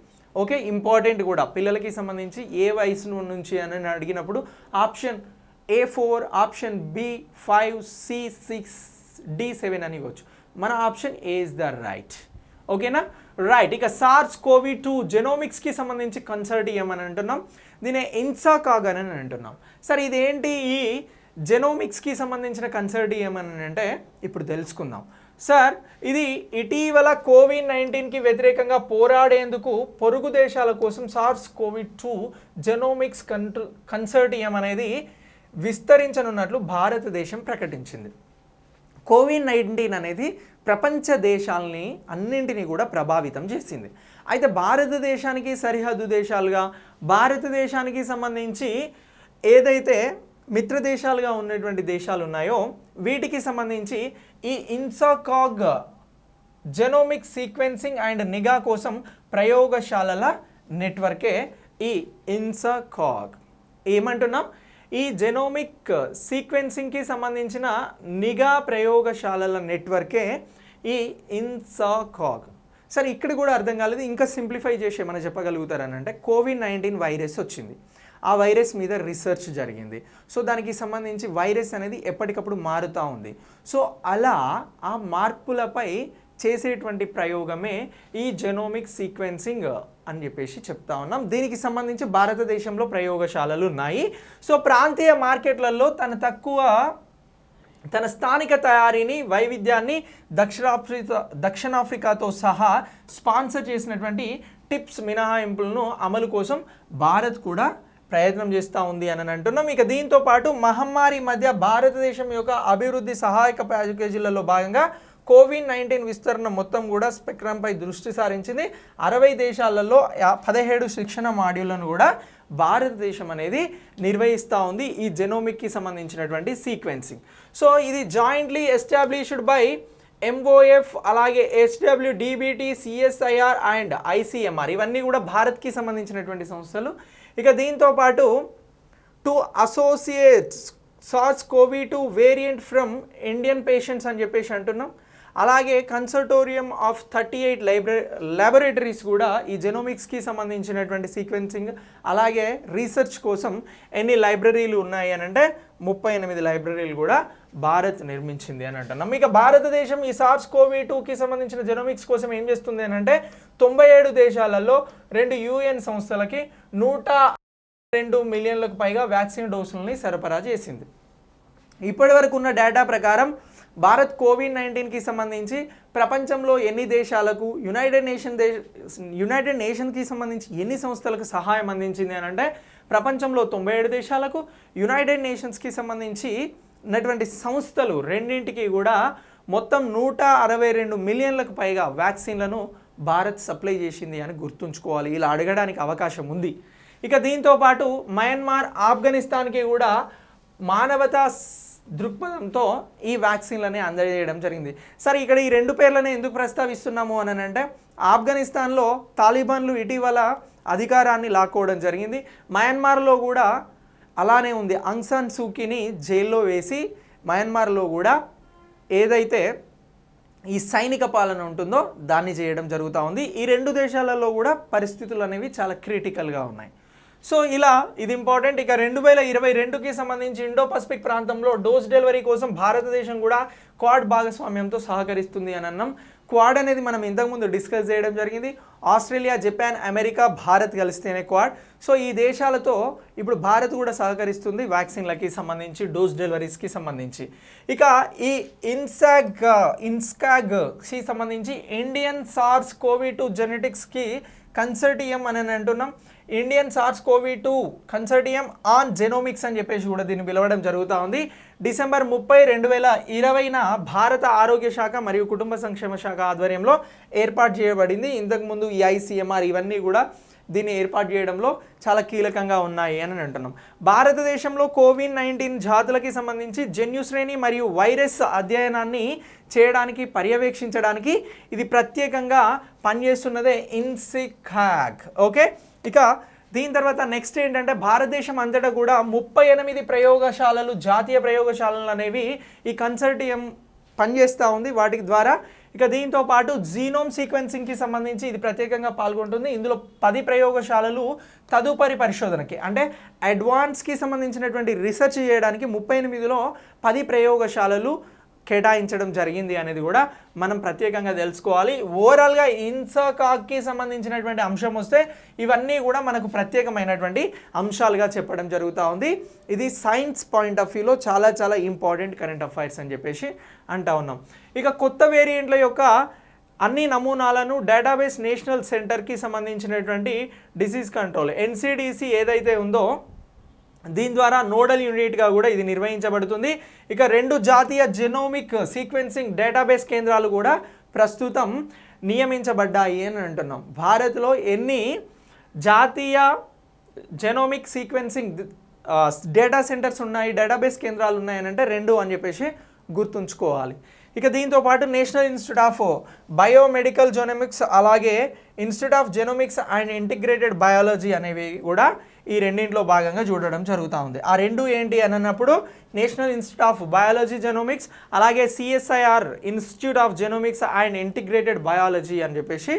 ఓకే, ఇంపార్టెంట్ కూడా. పిల్లలకి సంబంధించి ఏ వయసు నుంచి అని అడిగినప్పుడు option A4, option B5, C6, D7 అని ఇవ్వచ్చు. మన option A is the right. ఓకేనా? రైట్. ఇక SARS-CoV-2 జెనోమిక్స్కి సంబంధించి కన్సర్టియం అని అంటున్నాం. దీనే ఇన్సాకాగ్ అని అంటున్నాం. సరే, ఇదేంటి ఈ జెనోమిక్స్కి సంబంధించిన కన్సర్టియం అని అంటే ఇప్పుడు తెలుసుకుందాం. సార్, ఇది ఇటీవల COVID-19కి వ్యతిరేకంగా పోరాడేందుకు పొరుగు దేశాల కోసం SARS-CoV-2 జెనోమిక్స్ కన్సర్టియం అనేది విస్తరించనున్నట్లు భారతదేశం ప్రకటించింది. COVID-19 అనేది ప్రపంచ దేశాలని అన్నింటినీ కూడా ప్రభావితం చేసింది. అయితే భారతదేశానికి సరిహద్దు దేశాలుగా భారతదేశానికి సంబంధించి ఏదైతే మిత్ర దేశాలుగా ఉన్నటువంటి దేశాలు ఉన్నాయో వీటికి సంబంధించి ఈ ఇన్సాకాగ్ జెనోమిక్ సీక్వెన్సింగ్ అండ్ నిఘా కోసం ప్రయోగశాలల నెట్వర్కే ఈ ఇన్సాకాగ్. ఏమంటున్నాం? ఈ జెనోమిక్ సీక్వెన్సింగ్కి సంబంధించిన నిఘా ప్రయోగశాలల నెట్వర్కే ఈ ఇన్సాకాగ్. సరే, ఇక్కడ కూడా అర్థం కాలేదు, ఇంకా సింప్లిఫై చేసి ఏమైనా చెప్పగలుగుతారని అంటే కోవిడ్-19 వైరస్ వచ్చింది, ఆ వైరస్ మీద రీసెర్చ్ జరిగింది. సో దానికి సంబంధించి వైరస్ అనేది ఎప్పటికప్పుడు మారుతూ ఉంది. సో అలా ఆ మార్పులపై చేసేటువంటి ప్రయోగమే ఈ జెనోమిక్ సీక్వెన్సింగ్ అని చెప్పేసి చెప్తా ఉన్నాం. దీనికి సంబంధించి భారతదేశంలో ప్రయోగశాలలు ఉన్నాయి. సో ప్రాంతీయ మార్కెట్లలో తన స్థానిక తయారీని వైవిధ్యాన్ని దక్షిణాఫ్రికాతో సహా స్పాన్సర్ చేసినటువంటి టిప్స్ మినహాయింపులను అమలు కోసం భారత్ కూడా ప్రయత్నం చేస్తూ ఉంది అని అంటున్నాం. ఇక దీంతో పాటు మహమ్మారి మధ్య భారతదేశం యొక్క అభివృద్ధి సహాయక ప్యాకేజీలలో భాగంగా కోవిడ్-19 విస్తరణ మొత్తం కూడా స్పెక్ట్రంపై దృష్టి సారించింది. 60 దేశాలలో 17 శిక్షణ మాడ్యూళ్లను కూడా భారతదేశం అనేది నిర్వహిస్తూ ఉంది ఈ జెనోమిక్కి సంబంధించినటువంటి సీక్వెన్సింగ్. సో ఇది జాయింట్లీ ఎస్టాబ్లిష్డ్ బై MOF, అలాగే HWDBT, CSIR అండ్ ICMR, ఇవన్నీ కూడా భారత్కి సంబంధించినటువంటి సంస్థలు. ఇక దీంతో పాటు to associates SARS-CoV-2 variant from Indian patients అని చెప్పేసి అంటున్నాం. అలాగే కన్సర్టోరియం ఆఫ్ 38 ల్యాబొరేటరీస్ కూడా ఈ జెనోమిక్స్కి సంబంధించినటువంటి సీక్వెన్సింగ్ అలాగే రీసెర్చ్ కోసం ఎన్ని లైబ్రరీలు ఉన్నాయి అని అంటే 38 లైబ్రరీలు కూడా భారత్ నిర్మించింది అని అంటున్నాం. ఇక భారతదేశం ఈ SARS-CoV-2కి సంబంధించిన జెనోమిక్స్ కోసం ఏం చేస్తుంది అని అంటే 97 దేశాలలో 2 UN సంస్థలకి 102 మిలియన్లకు పైగా వ్యాక్సిన్ డోసులని సరఫరా చేసింది. ఇప్పటి వరకు ఉన్న డేటా ప్రకారం భారత్ కోవిడ్-19కి సంబంధించి ప్రపంచంలో ఎన్ని దేశాలకు, యునైటెడ్ నేషన్కి సంబంధించి ఎన్ని సంస్థలకు సహాయం అందించింది అని అంటే ప్రపంచంలో 97 దేశాలకు, యునైటెడ్ నేషన్స్కి సంబంధించి ఉన్నటువంటి సంస్థలు రెండింటికి కూడా మొత్తం 162 మిలియన్లకు పైగా వ్యాక్సిన్లను భారత్ సప్లై చేసింది అని గుర్తుంచుకోవాలి. ఇలా అడగడానికి అవకాశం ఉంది. ఇక దీంతో పాటు మయన్మార్, ఆఫ్ఘనిస్తాన్కి కూడా మానవతా దృక్పథంతో ఈ వ్యాక్సిన్లని అందజేయడం జరిగింది. సరే, ఇక్కడ ఈ 2 పేర్లనే ఎందుకు ప్రస్తావిస్తున్నాము అని అంటే ఆఫ్ఘనిస్తాన్లో తాలిబాన్లు ఇటీవల అధికారాన్ని లాక్కోవడం జరిగింది. మయన్మార్లో కూడా అలానే ఉంది. ఆంగ్ సాన్ సూకీని జైల్లో వేసి మయన్మార్లో కూడా ఏదైతే ఈ సైనిక పాలన ఉంటుందో దాన్ని చేయడం జరుగుతూ ఉంది. ఈ 2 దేశాలలో కూడా పరిస్థితులు అనేవి చాలా క్రిటికల్గా ఉన్నాయి. సో ఇలా ఇది ఇంపార్టెంట్. ఇక 2022కి సంబంధించి ఇండో పసిఫిక్ ప్రాంతంలో డోస్ డెలివరీ కోసం భారతదేశం కూడా క్వాడ్ భాగస్వామ్యంతో సహకరిస్తుంది అని అన్నాం. క్వాడ్ అనేది మనం ఇంతకుముందు డిస్కస్ చేయడం జరిగింది. ఆస్ట్రేలియా, జపాన్, అమెరికా, భారత్ కలిస్తేనే క్వాడ్. సో ఈ దేశాలతో ఇప్పుడు భారత్ కూడా సహకరిస్తుంది వ్యాక్సిన్లకి సంబంధించి, డోస్ డెలివరీస్కి సంబంధించి. ఇక ఈ ఇన్స్కాగ్కి సంబంధించి ఇండియన్ SARS-CoV-2 జెనెటిక్స్కి కన్సర్టియం అని అంటున్నాం. Indian SARS-CoV-2 consortium on genomics అని చెప్పేసి కూడా దీన్ని పిలవడం జరుగుతూ ఉంది. డిసెంబర్ 30, 2020న భారత ఆరోగ్య శాఖ మరియు కుటుంబ సంక్షేమ శాఖ ఆధ్వర్యంలో ఏర్పాటు చేయబడింది. ఇంతకుముందు ఈ ICMR ఇవన్నీ కూడా దీన్ని ఏర్పాటు చేయడంలో చాలా కీలకంగా ఉన్నాయి అని అంటున్నాం. భారతదేశంలో కోవిడ్-19 జాతులకి సంబంధించి జన్యు శ్రేణి మరియు వైరస్ అధ్యయనాన్ని చేయడానికి, పర్యవేక్షించడానికి ఇది ప్రత్యేకంగా పనిచేస్తున్నదే ఇన్సికాగ్. ఓకే, ఇక దీని తర్వాత నెక్స్ట్ ఏంటంటే భారతదేశం అంతటా కూడా 38 ప్రయోగశాలలు, జాతీయ ప్రయోగశాలలు అనేవి ఈ కన్సర్టియం పనిచేస్తూ ఉంది వాటి ద్వారా. ఇక దీంతో పాటు జీనోమ్ సీక్వెన్సింగ్కి సంబంధించి ఇది ప్రత్యేకంగా పాల్గొంటుంది. ఇందులో 10 ప్రయోగశాలలు తదుపరి పరిశోధనకి అంటే అడ్వాన్స్కి సంబంధించినటువంటి రీసెర్చ్ చేయడానికి 38లో 10 ప్రయోగశాలలు కేటాయించడం జరిగింది అనేది కూడా మనం ప్రత్యేకంగా తెలుసుకోవాలి. ఓవరాల్గా ఇన్సాకాగ్కి సంబంధించినటువంటి అంశం వస్తే ఇవన్నీ కూడా మనకు ప్రత్యేకమైనటువంటి అంశాలుగా చెప్పడం జరుగుతూ ఉంది. ఇది సైన్స్ పాయింట్ ఆఫ్ వ్యూలో చాలా చాలా ఇంపార్టెంట్ కరెంట్ అఫైర్స్ అని చెప్పేసి అంటూ ఉన్నాం. ఇక కొత్త వేరియంట్ల యొక్క అన్ని నమూనాలను డేటాబేస్ నేషనల్ సెంటర్కి సంబంధించినటువంటి డిసీజ్ కంట్రోల్ NCDC ఏదైతే ఉందో దీని ద్వారా నోడల్ యూనిట్గా కూడా ఇది నిర్వహించబడుతుంది. ఇక 2 జాతీయ జెనోమిక్ సీక్వెన్సింగ్ డేటాబేస్ కేంద్రాలు కూడా ప్రస్తుతం నియమించబడ్డాయి అని అంటున్నాం. భారత్లో ఎన్ని జాతీయ జెనోమిక్ సీక్వెన్సింగ్ డేటా సెంటర్స్ ఉన్నాయి, డేటాబేస్ కేంద్రాలు ఉన్నాయని అంటే 2 అని చెప్పేసి గుర్తుంచుకోవాలి. ఇక దీంతో పాటు national institute of biomedical genomics అలాగే institute of genomics and integrated biology అనేవి కూడా ఈ రెండింటిలో భాగంగా చూడడం జరుగుతూ ఉంది. ఆ 2 ఏంటి అని అన్నప్పుడు national institute of biology genomics అలాగే CSIR institute of genomics and integrated biology అని చెప్పేసి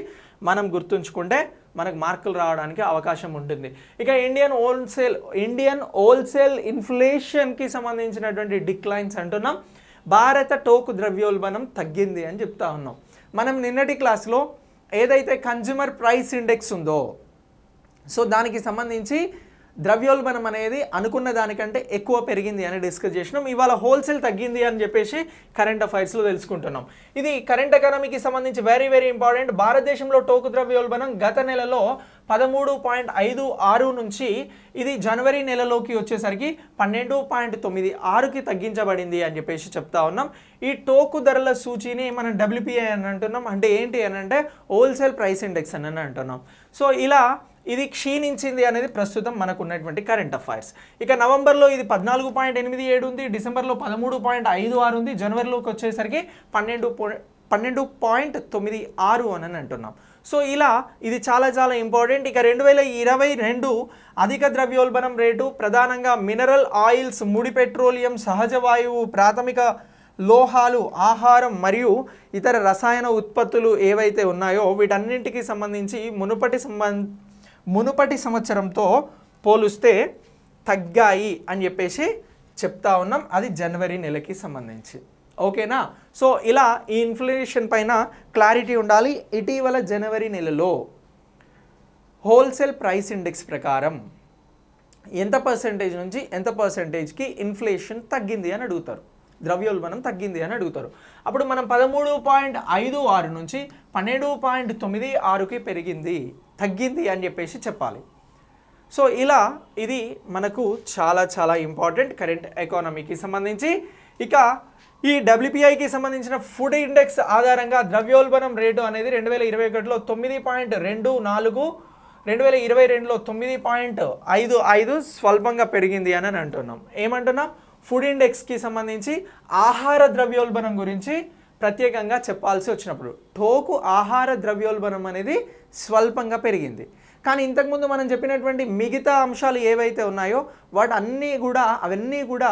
మనం గుర్తుంచుకుంటే మనకు మార్కులు రావడానికి అవకాశం ఉంటుంది. ఇక ఇండియన్ హోల్సేల్ ఇన్ఫ్లేషన్కి సంబంధించినటువంటి డిక్లైన్స్ అంటున్నాం. భారత టోకు ద్రవ్యోల్బణం తగ్గింది అని చెప్తా ఉన్నాం. మనం నిన్నటి క్లాస్లో ఏదైతే కన్జ్యూమర్ ప్రైస్ ఇండెక్స్ ఉందో సో దానికి సంబంధించి ద్రవ్యోల్బణం అనేది అనుకున్న దానికంటే ఎక్కువ పెరిగింది అని డిస్కస్ చేసినాం. ఇవాళ హోల్సేల్ తగ్గింది అని చెప్పేసి కరెంట్ అఫైర్స్లో తెలుసుకుంటున్నాం. ఇది కరెంట్ ఎకానమీకి సంబంధించి వెరీ వెరీ ఇంపార్టెంట్. భారతదేశంలో టోకు ద్రవ్యోల్బణం గత నెలలో 13.56 నుంచి ఇది జనవరి నెలలోకి వచ్చేసరికి 12.96కి తగ్గించబడింది అని చెప్పేసి చెప్తా ఉన్నాం. ఈ టోకు ధరల సూచీని మనం WPI అని అంటున్నాం. అంటే ఏంటి అని అంటే హోల్సేల్ ప్రైస్ ఇండెక్స్ అని అంటున్నాం. సో ఇలా ఇది క్షీణించింది అనేది ప్రస్తుతం మనకు ఉన్నటువంటి కరెంట్ అఫైర్స్. ఇక నవంబర్లో ఇది 14.87 ఉంది, డిసెంబర్లో 13.56 ఉంది, జనవరిలోకి వచ్చేసరికి 12.96 అని అంటున్నాం. సో ఇలా ఇది చాలా చాలా ఇంపార్టెంట్. ఇక 2022 అధిక ద్రవ్యోల్బణం రేటు ప్రధానంగా మినరల్ ఆయిల్స్, ముడి పెట్రోలియం, సహజ వాయువు, ప్రాథమిక లోహాలు, ఆహారం మరియు ఇతర రసాయన ఉత్పత్తులు ఏవైతే ఉన్నాయో వీటన్నింటికి సంబంధించి మునుపటి సంవత్సరంతో పోలిస్తే తగ్గాయి అని చెప్పేసి చెప్తా ఉన్నాం. అది జనవరి నెలకి సంబంధించి. ఓకేనా? సో ఇలా ఈ ఇన్ఫ్లేషన్ పైన క్లారిటీ ఉండాలి. ఇటీవల జనవరి నెలలో హోల్సేల్ ప్రైస్ ఇండెక్స్ ప్రకారం ఎంత పర్సెంటేజ్ నుంచి ఎంత పర్సెంటేజ్కి ఇన్ఫ్లేషన్ తగ్గింది అని అడుగుతారు, ద్రవ్యోల్బణం తగ్గింది అని అడుగుతారు. అప్పుడు మనం 13.56 నుంచి 12.96కి తగ్గింది అని చెప్పేసి చెప్పాలి. సో ఇలా ఇది మనకు చాలా చాలా ఇంపార్టెంట్ కరెంట్ ఎకానమీకి సంబంధించి. ఇక ఈ WPIకి సంబంధించిన ఫుడ్ ఇండెక్స్ ఆధారంగా ద్రవ్యోల్బణం రేటు అనేది 2021లో 9.24, 2022లో 9.55 స్వల్పంగా పెరిగింది అని అంటున్నాం. ఏమంటున్నాం? ఫుడ్ ఇండెక్స్కి సంబంధించి ఆహార ద్రవ్యోల్బణం గురించి ప్రత్యేకంగా చెప్పాల్సి వచ్చినప్పుడు టోకు ఆహార ద్రవ్యోల్బణం అనేది స్వల్పంగా పెరిగింది. కానీ ఇంతకుముందు మనం చెప్పినటువంటి మిగతా అంశాలు ఏవైతే ఉన్నాయో అవన్నీ కూడా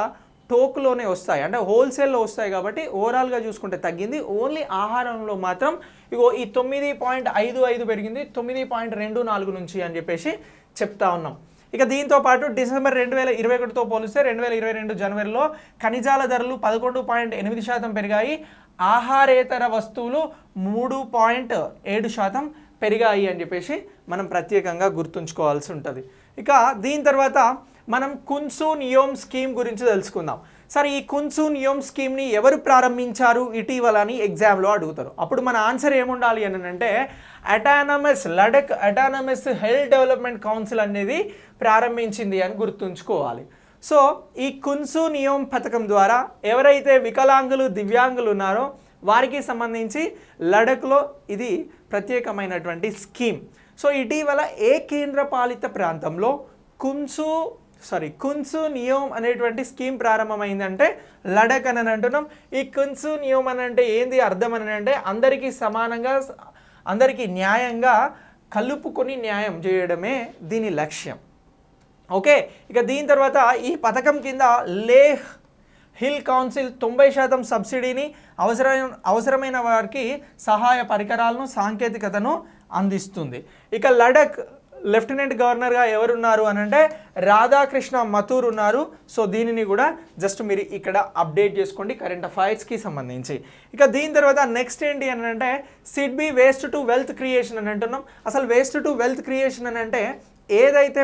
టోకులోనే వస్తాయి, అంటే హోల్సేల్లో వస్తాయి. కాబట్టి ఓవరాల్గా చూసుకుంటే తగ్గింది. ఓన్లీ ఆహారంలో మాత్రం ఇగో ఈ 9.55 పెరిగింది 9.24 నుంచి అని చెప్పేసి చెప్తా ఉన్నాం. ఇక దీంతో పాటు డిసెంబర్ 2021తో పోలిస్తే 2022 జనవరిలో ఖనిజాల ధరలు 11.8% పెరిగాయి. ఆహారేతర వస్తువులు 3.7% పెరిగాయి అని చెప్పేసి మనం ప్రత్యేకంగా గుర్తుంచుకోవాల్సి ఉంటుంది. ఇక దీని తర్వాత మనం కున్సు నియోమ్ స్కీమ్ గురించి తెలుసుకుందాం. సరే, ఈ కున్సు నియోమ్ స్కీమ్ని ఎవరు ప్రారంభించారు ఇటీవల అని ఎగ్జామ్లో అడుగుతారు. అప్పుడు మన ఆన్సర్ ఏముండాలి అని అంటే Ladakh autonomous health development council అనేది ప్రారంభించింది అని గుర్తుంచుకోవాలి. సో ఈ కున్సు నియోమ్ పథకం ద్వారా ఎవరైతే వికలాంగులు, దివ్యాంగులు ఉన్నారో వారికి సంబంధించి లడఖ్లో ఇది ప్రత్యేకమైనటువంటి స్కీమ్. సో ఇటీవల ఏ కేంద్రపాలిత ప్రాంతంలో కున్సు నియోమ్ అనేటువంటి స్కీమ్ ప్రారంభమైందంటే లడక్ అని అంటున్నాం. ఈ కున్సు నియోమ్ అని అంటే ఏంది అర్థం అని అంటే అందరికీ సమానంగా, అందరికీ న్యాయంగా కలుపుకొని న్యాయం చేయడమే దీని లక్ష్యం. ఓకే, ఇక దీని తర్వాత ఈ పథకం కింద లేహ్ హిల్ కౌన్సిల్ 90% సబ్సిడీని అవసరమైన వారికి సహాయ పరికరాలను, సాంకేతికతను అందిస్తుంది. ఇక లడక్ లెఫ్టినెంట్ గవర్నర్గా ఎవరున్నారు అని అంటే రాధాకృష్ణ మథూర్ ఉన్నారు. సో దీనిని కూడా జస్ట్ మీరు ఇక్కడ అప్డేట్ చేసుకోండి కరెంట్ అఫైర్స్కి సంబంధించి. ఇక దీని తర్వాత నెక్స్ట్ ఏంటి అని అంటే SIDBI waste to wealth creation అని అంటున్నాం. అసలు వేస్ట్ టు వెల్త్ క్రియేషన్ అని అంటే ఏదైతే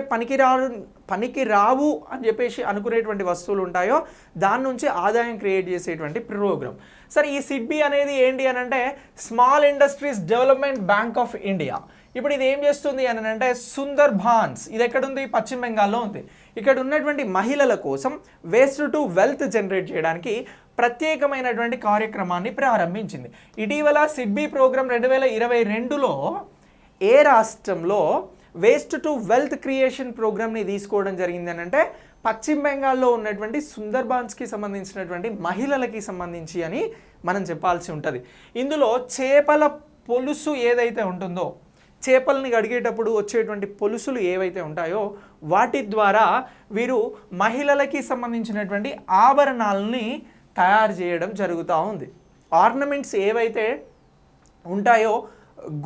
పనికిరావు అని చెప్పేసి అనుకునేటువంటి వస్తువులు ఉంటాయో దాని నుంచి ఆదాయం క్రియేట్ చేసేటువంటి ప్రోగ్రామ్. సరే, ఈ సిడ్బీ అనేది ఏంటి అని అంటే small industries development bank of India. ఇప్పుడు ఇది ఏం చేస్తుంది అని అంటే సుందర్బాన్స్, ఇది ఎక్కడుంది? పశ్చిమ బెంగాల్లో ఉంది. ఇక్కడ ఉన్నటువంటి మహిళల కోసం వేస్ట్ టు వెల్త్ జనరేట్ చేయడానికి ప్రత్యేకమైనటువంటి కార్యక్రమాన్ని ప్రారంభించింది. ఇటీవల సిడ్బీ ప్రోగ్రామ్ 2022లో ఏ రాష్ట్రంలో వేస్ట్ టు వెల్త్ క్రియేషన్ ప్రోగ్రామ్ని తీసుకోవడం జరిగింది అని అంటే పశ్చిమ బెంగాల్లో ఉన్నటువంటి సుందర్బాన్స్కి సంబంధించినటువంటి మహిళలకి సంబంధించి అని మనం చెప్పాల్సి ఉంటుంది. ఇందులో చేపల పొలుసు ఏదైతే ఉంటుందో, చేపల్ని కడిగేటప్పుడు వచ్చేటువంటి పొలుసులు ఏవైతే ఉంటాయో వాటి ద్వారా వీరు మహిళలకి సంబంధించినటువంటి ఆభరణాలని తయారు చేయడం జరుగుతూ ఉంది. ఆర్నమెంట్స్ ఏవైతే ఉంటాయో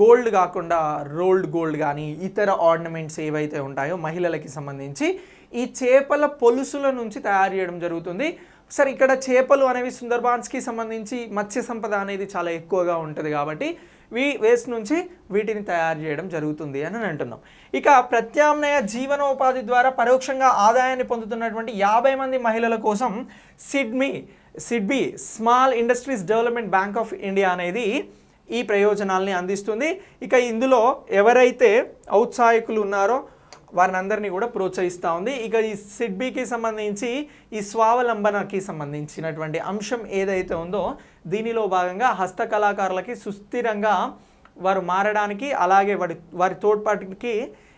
గోల్డ్ కాకుండా రోల్డ్ గోల్డ్ కానీ ఇతర ఆర్నమెంట్స్ ఏవైతే ఉంటాయో మహిళలకి సంబంధించి ఈ చేపల పొలుసుల నుంచి తయారు చేయడం జరుగుతుంది. సరే, ఇక్కడ చేపలు అనేవి సుందర్బాన్స్కి సంబంధించి మత్స్య సంపద అనేది చాలా ఎక్కువగా ఉంటుంది కాబట్టి వేస్ట్ నుంచి వీటిని తయారు చేయడం జరుగుతుంది అని అంటున్నాం. ఇక ప్రత్యామ్నాయ జీవనోపాధి ద్వారా పరోక్షంగా ఆదాయాన్ని పొందుతున్నటువంటి 50 మంది మహిళల కోసం SIDBI small industries development bank of India అనేది ఈ ప్రయోజనాల్ని అందిస్తుంది. ఇక ఇందులో ఎవరైతే ఔత్సాహికులు ఉన్నారో వారిని అందరినీ కూడా ప్రోత్సహిస్తూ ఉంది. ఇక ఈ సిడ్బీకి సంబంధించి ఈ స్వావలంబనకి సంబంధించినటువంటి అంశం ఏదైతే ఉందో దీనిలో భాగంగా హస్తకళాకారులకి సుస్థిరంగా వారు మారడానికి అలాగే వారి తోడ్పాటుకి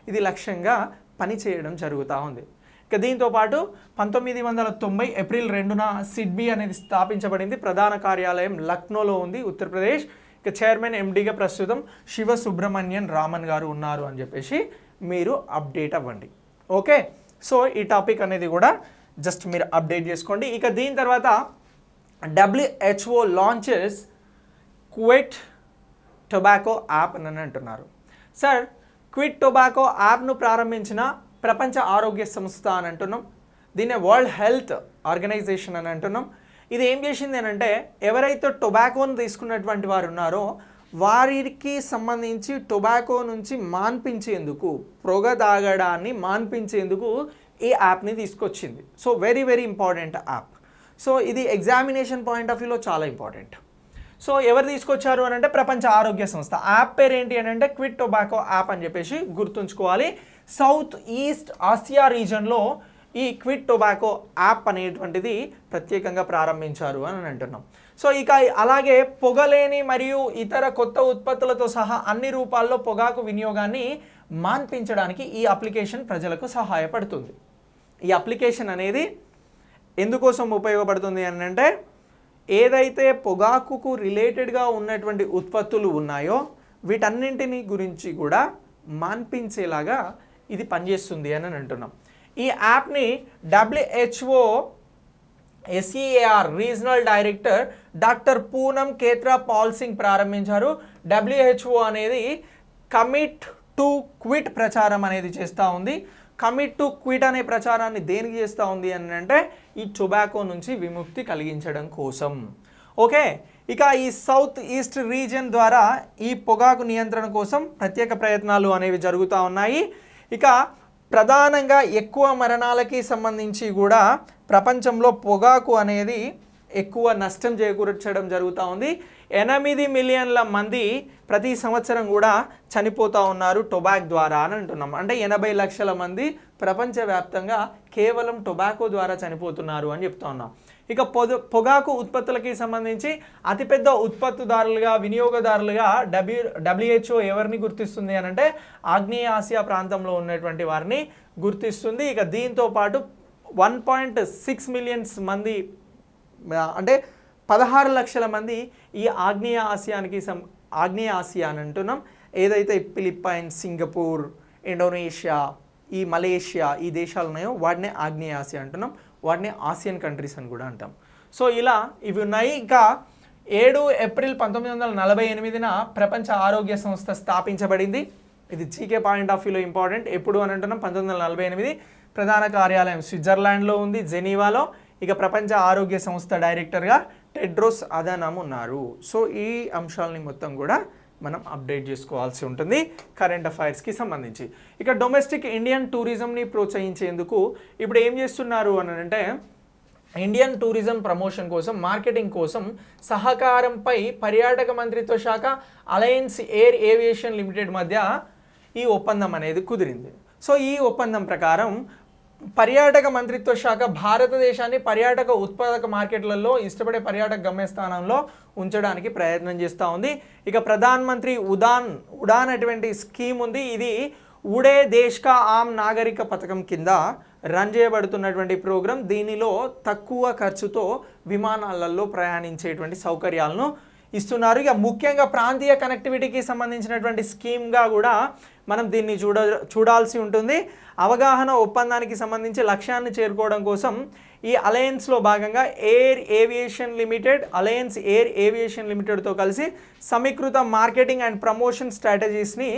ఇది లక్ష్యంగా పనిచేయడం జరుగుతూ ఉంది. ఇక దీంతోపాటు 1990 ఏప్రిల్ 2న సిడ్బీ అనేది స్థాపించబడింది. ప్రధాన కార్యాలయం లక్నోలో ఉంది, ఉత్తరప్రదేశ్. ఇక చైర్మన్ ఎండీగా ప్రస్తుతం శివ సుబ్రహ్మణ్యన్ రామన్ గారు ఉన్నారు అని చెప్పేసి మీరు అప్డేట్ అవ్వండి. ఓకే, సో ఈ టాపిక్ అనేది కూడా జస్ట్ మీరు అప్డేట్ చేసుకోండి. ఇక దీని తర్వాత WHO launches quit tobacco app అని అంటున్నారు. సార్, క్విట్ టొబాకో యాప్ను ప్రారంభించిన ప్రపంచ ఆరోగ్య సంస్థ అని అంటున్నాం. దీన్నే వరల్డ్ హెల్త్ ఆర్గనైజేషన్ అని అంటున్నాం. ఇది ఏం చేసింది అని అంటే ఎవరైతే టొబాకోను తీసుకున్నటువంటి వారు ఉన్నారో వారికి సంబంధించి టొబాకో నుంచి మాన్పించేందుకు, పొగ తాగడాన్ని మాన్పించేందుకు ఈ యాప్ని తీసుకొచ్చింది. So very very important app. So ఇది ఎగ్జామినేషన్ పాయింట్ ఆఫ్ వ్యూలో చాలా ఇంపార్టెంట్. సో ఎవరు తీసుకొచ్చారు అని అంటే ప్రపంచ ఆరోగ్య సంస్థ. యాప్ పేరు ఏంటి అని అంటే క్విట్ టొబాకో యాప్ అని చెప్పేసి గుర్తుంచుకోవాలి. సౌత్ ఈస్ట్ ఆసియా రీజన్లో ఈ క్విట్ టొబాకో యాప్ అనేటువంటిది ప్రత్యేకంగా ప్రారంభించారు అని అంటున్నాం. సో ఇక అలాగే పొగలేని మరియు ఇతర కొత్త ఉత్పత్తులతో సహా అన్ని రూపాల్లో పొగాకు వినియోగాన్ని మాన్పించడానికి ఈ అప్లికేషన్ ప్రజలకు సహాయపడుతుంది. ఈ అప్లికేషన్ అనేది ఎందుకోసం ఉపయోగపడుతుంది అని అంటే ఏదైతే పొగాకుకు రిలేటెడ్గా ఉన్నటువంటి ఉత్పత్తులు ఉన్నాయో వీటన్నింటిని గురించి కూడా మాన్పించేలాగా ఇది పనిచేస్తుంది అని అంటున్నాం. ఈ యాప్ని WHO SEAR regional director doctor Poonam Khetrapal Singh ప్రారంభించారు. WHO అనేది కమిట్ టు క్విట్ ప్రచారం అనేది చేస్తూ ఉంది. కమిట్ టు క్విట్ అనే ప్రచారాన్ని దేనికి చేస్తూ ఉంది అని అంటే ఈ టొబాకో నుంచి విముక్తి కలిగించడం కోసం. ఓకే, ఇక ఈ సౌత్ ఈస్ట్ రీజియన్ ద్వారా ఈ పొగాకు నియంత్రణ కోసం ప్రత్యేక ప్రయత్నాలు అనేవి జరుగుతూ ఉన్నాయి. ఇక ప్రధానంగా ఎక్కువ మరణాలకి సంబంధించి కూడా ప్రపంచంలో పొగాకు అనేది ఎక్కువ నష్టం చేకూర్చడం జరుగుతూ ఉంది. 8 మిలియన్ల మంది ప్రతి సంవత్సరం కూడా చనిపోతూ ఉన్నారు టొబాకో ద్వారా అని అంటున్నాం. అంటే 80 లక్షల మంది ప్రపంచవ్యాప్తంగా కేవలం టొబాకో ద్వారా చనిపోతున్నారు అని చెప్తా ఉన్నాం. ఇక పొగాకు ఉత్పత్తులకి సంబంధించి అతిపెద్ద ఉత్పత్తిదారులుగా వినియోగదారులుగా WHO ఎవరిని గుర్తిస్తుంది అని అంటే ఆగ్నేయ ఆసియా ప్రాంతంలో ఉన్నటువంటి వారిని గుర్తిస్తుంది. ఇక దీంతో పాటు 1.6 మిలియన్స్ మంది అంటే 16 లక్షల మంది ఈ ఆగ్నేయ ఆసియా అని అంటున్నాం. ఏదైతే ఫిలిప్పైన్స్, సింగపూర్, ఇండోనేషియా, ఈ మలేషియా ఈ దేశాలు ఉన్నాయో వాటినే ఆగ్నేయ ఆసియా అంటున్నాం. వాటిని ఆసియన్ కంట్రీస్ అని కూడా అంటాం. సో ఇలా ఇవి ఉన్నాయి. ఇంకా 7 ఏప్రిల్ 1948న ప్రపంచ ఆరోగ్య సంస్థ స్థాపించబడింది. ఇది జీకే పాయింట్ ఆఫ్ వ్యూలో ఇంపార్టెంట్. ఎప్పుడు అని అంటున్నాం 1948. ప్రధాన కార్యాలయం స్విట్జర్లాండ్లో ఉంది, జెనీవాలో. ఇక ప్రపంచ ఆరోగ్య సంస్థ డైరెక్టర్గా టెడ్రోస్ అధానమ్ ఉన్నారు. సో ఈ అంశాలని మొత్తం కూడా మనం అప్డేట్ చేసుకోవాల్సి ఉంటుంది కరెంట్ అఫైర్స్కి సంబంధించి. ఇక డొమెస్టిక్ ఇండియన్ టూరిజంని ప్రోత్సహించేందుకు ఇప్పుడు ఏం చేస్తున్నారు అని అంటే ఇండియన్ టూరిజం ప్రమోషన్ కోసం, మార్కెటింగ్ కోసం సహకారంపై పర్యాటక మంత్రిత్వ శాఖ అలయన్స్ ఎయిర్ ఏవియేషన్ లిమిటెడ్ మధ్య ఈ ఒప్పందం అనేది కుదిరింది. సో ఈ ఒప్పందం ప్రకారం పర్యాటక మంత్రిత్వ శాఖ భారతదేశాన్ని పర్యాటక ఉత్పాదక మార్కెట్లలో ఇష్టపడే పర్యాటక గమ్యస్థానంలో ఉంచడానికి ప్రయత్నం చేస్తూ ఉంది. ఇక ప్రధాన్ మంత్రి ఉడాన్ అటువంటి స్కీమ్ ఉంది. ఇది ఉడే దేశ్ కా ఆమ్ నాగరిక పథకం కింద రన్ చేయబడుతున్నటువంటి ప్రోగ్రామ్. దీనిలో తక్కువ ఖర్చుతో విమానాలలో ప్రయాణించేటువంటి సౌకర్యాలను ఇస్తున్నారు. ఇక ముఖ్యంగా ప్రాంతీయ కనెక్టివిటీకి సంబంధించినటువంటి స్కీమ్గా కూడా మనం దీన్ని చూడాల్సి ఉంటుంది. అవగాహన ఒప్పందానికి సంబంధించి లక్ష్యాన్ని చేరుకోవడం కోసం ఈ అలయన్స్లో భాగంగా అలయన్స్ ఎయిర్ ఏవియేషన్ లిమిటెడ్తో కలిసి సమీకృత మార్కెటింగ్ అండ్ ప్రమోషన్ స్ట్రాటజీస్ని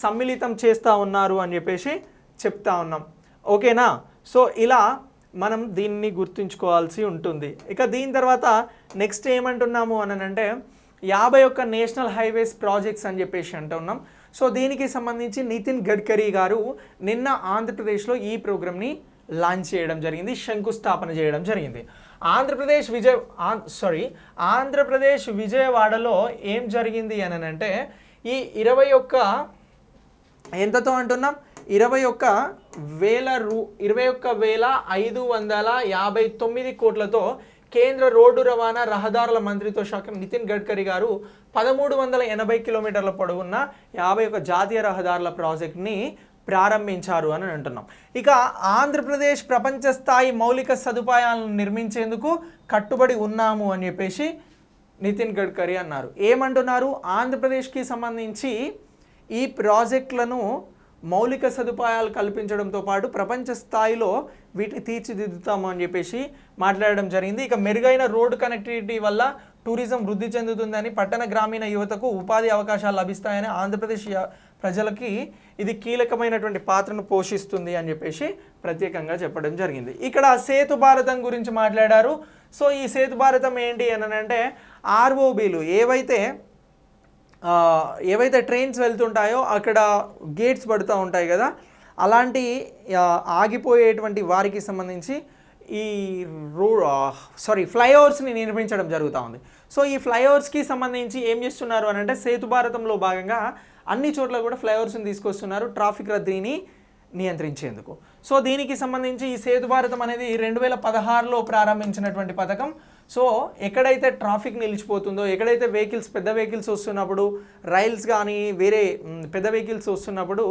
సమ్మిళితం చేస్తూ ఉన్నారు అని చెప్పేసి చెప్తా ఉన్నాం. ఓకేనా? సో ఇలా మనం దీన్ని గుర్తుంచుకోవాల్సి ఉంటుంది. ఇక దీని తర్వాత నెక్స్ట్ ఏమంటున్నాము అని అంటే 51 నేషనల్ హైవేస్ ప్రాజెక్ట్స్ అని చెప్పేసి అంటున్నాం. సో దీనికి సంబంధించి నితిన్ గడ్కరీ గారు నిన్న ఆంధ్రప్రదేశ్లో ఈ ప్రోగ్రామ్ని లాంచ్ చేయడం జరిగింది, శంకుస్థాపన చేయడం జరిగింది. ఆంధ్రప్రదేశ్ విజయవాడలో ఏం జరిగింది అని అంటే ఈ 21 ఎంతతో అంటున్నాం 21,559 కోట్లతో కేంద్ర రోడ్డు రవాణా రహదారుల మంత్రిత్వ శాఖ నితిన్ గడ్కరీ గారు 1380 కిలోమీటర్ల పొడవున్న 51 జాతీయ రహదారుల ప్రాజెక్ట్ని ప్రారంభించారు అని అంటున్నాం. ఇక ఆంధ్రప్రదేశ్ ప్రపంచ స్థాయి మౌలిక సదుపాయాలను నిర్మించేందుకు కట్టుబడి ఉన్నాము అని చెప్పేసి నితిన్ గడ్కరీ అన్నారు. ఏమంటున్నారు? ఆంధ్రప్రదేశ్కి సంబంధించి ఈ ప్రాజెక్టులను మౌలిక సదుపాయాలు కల్పించడంతో పాటు ప్రపంచ స్థాయిలో వీటిని తీర్చిదిద్దుతాము అని చెప్పేసి మాట్లాడడం జరిగింది. ఇక మెరుగైన రోడ్డు కనెక్టివిటీ వల్ల టూరిజం వృద్ధి చెందుతుందని, పట్టణ గ్రామీణ యువతకు ఉపాధి అవకాశాలు లభిస్తాయని, ఆంధ్రప్రదేశ్ ప్రజలకి ఇది కీలకమైనటువంటి పాత్రను పోషిస్తుంది అని చెప్పేసి ప్రత్యేకంగా చెప్పడం జరిగింది. ఇక్కడ సేతు భారతం గురించి మాట్లాడారు. సో ఈ సేతు భారతం ఏంటి అని అంటే ఆర్ఓబీలు ఏవైతే ట్రైన్స్ వెళ్తుంటాయో అక్కడ గేట్స్ పడుతూ ఉంటాయి కదా, అలాంటి ఆగిపోయేటువంటి వారికి సంబంధించి ఈ ఫ్లైఓవర్స్ని నిర్మించడం జరుగుతూ ఉంది. సో ఈ ఫ్లైఓవర్స్కి సంబంధించి ఏం చేస్తున్నారు అని అంటే సేతు భారతంలో భాగంగా అన్ని చోట్ల కూడా ఫ్లైఓవర్స్ని తీసుకొస్తున్నారు ట్రాఫిక్ రద్దీని నియంత్రించేందుకు. సో దీనికి సంబంధించి ఈ సేతు భారతం అనేది 2016లో ప్రారంభించినటువంటి పథకం. సో ఎక్కడైతే ట్రాఫిక్ నిలిచిపోతుందో, ఎక్కడైతే పెద్ద వెహికల్స్ వస్తున్నప్పుడు, రైల్స్ కానీ వేరే పెద్ద వెహికల్స్ వస్తున్నప్పుడు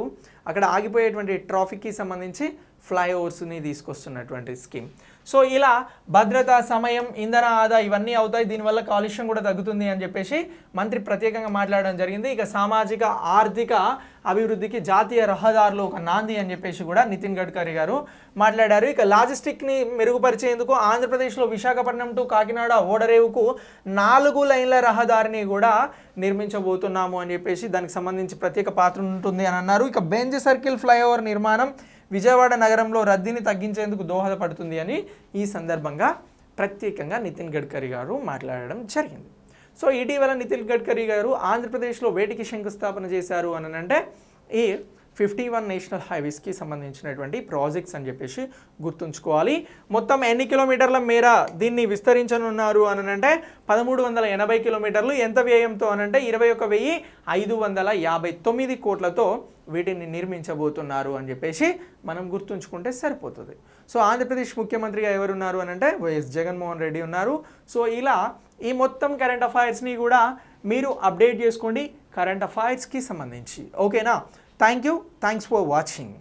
అక్కడ ఆగిపోయేటువంటి ట్రాఫిక్కి సంబంధించి ఫ్లైఓవర్స్ని తీసుకొస్తున్నటువంటి స్కీమ్. సో ఇలా భద్రత, సమయం, ఇంధన ఆదా ఇవన్నీ అవుతాయి. దీనివల్ల కాలుష్యం కూడా తగ్గుతుంది అని చెప్పేసి మంత్రి ప్రత్యేకంగా మాట్లాడడం జరిగింది. ఇక సామాజిక ఆర్థిక అభివృద్ధికి జాతీయ రహదారులు ఒక నాంది అని చెప్పేసి కూడా నితిన్ గడ్కరీ గారు మాట్లాడారు. ఇక లాజిస్టిక్ని మెరుగుపరిచేందుకు ఆంధ్రప్రదేశ్లో విశాఖపట్నం టు కాకినాడ ఓడరేవుకు 4 లైన్ల రహదారిని కూడా నిర్మించబోతున్నాము అని చెప్పేసి దానికి సంబంధించి ప్రత్యేక పాత్ర ఉంటుంది అని అన్నారు. ఇక బెంజ్ సర్కిల్ ఫ్లైఓవర్ నిర్మాణం విజయవాడ నగరంలో రద్దీని తగ్గించేందుకు దోహదపడుతుంది అని ఈ సందర్భంగా ప్రత్యేకంగా నితిన్ గడ్కరీ గారు మాట్లాడడం జరిగింది. సో ఇటీవల నితిన్ గడ్కరీ గారు ఆంధ్రప్రదేశ్లో వేటికి శంకుస్థాపన చేశారు అని అంటే ఈ 51 నేషనల్ హైవేస్కి సంబంధించినటువంటి ప్రాజెక్ట్స్ అని చెప్పేసి గుర్తుంచుకోవాలి. మొత్తం ఎన్ని కిలోమీటర్ల మేర దీన్ని విస్తరించనున్నారు అని అంటే 1380 కిలోమీటర్లు. ఎంత వ్యయంతో అనంటే 21,559 కోట్లతో వీటిని నిర్మించబోతున్నారు అని చెప్పేసి మనం గుర్తుంచుకుంటే సరిపోతుంది. సో ఆంధ్రప్రదేశ్ ముఖ్యమంత్రిగా ఎవరున్నారు అని అంటే వైఎస్ జగన్మోహన్ రెడ్డి ఉన్నారు. సో ఇలా ఈ మొత్తం కరెంట్ అఫైర్స్ని కూడా మీరు అప్డేట్ చేసుకోండి కరెంట్ అఫైర్స్కి సంబంధించి. ఓకేనా? Thank you. Thanks for watching.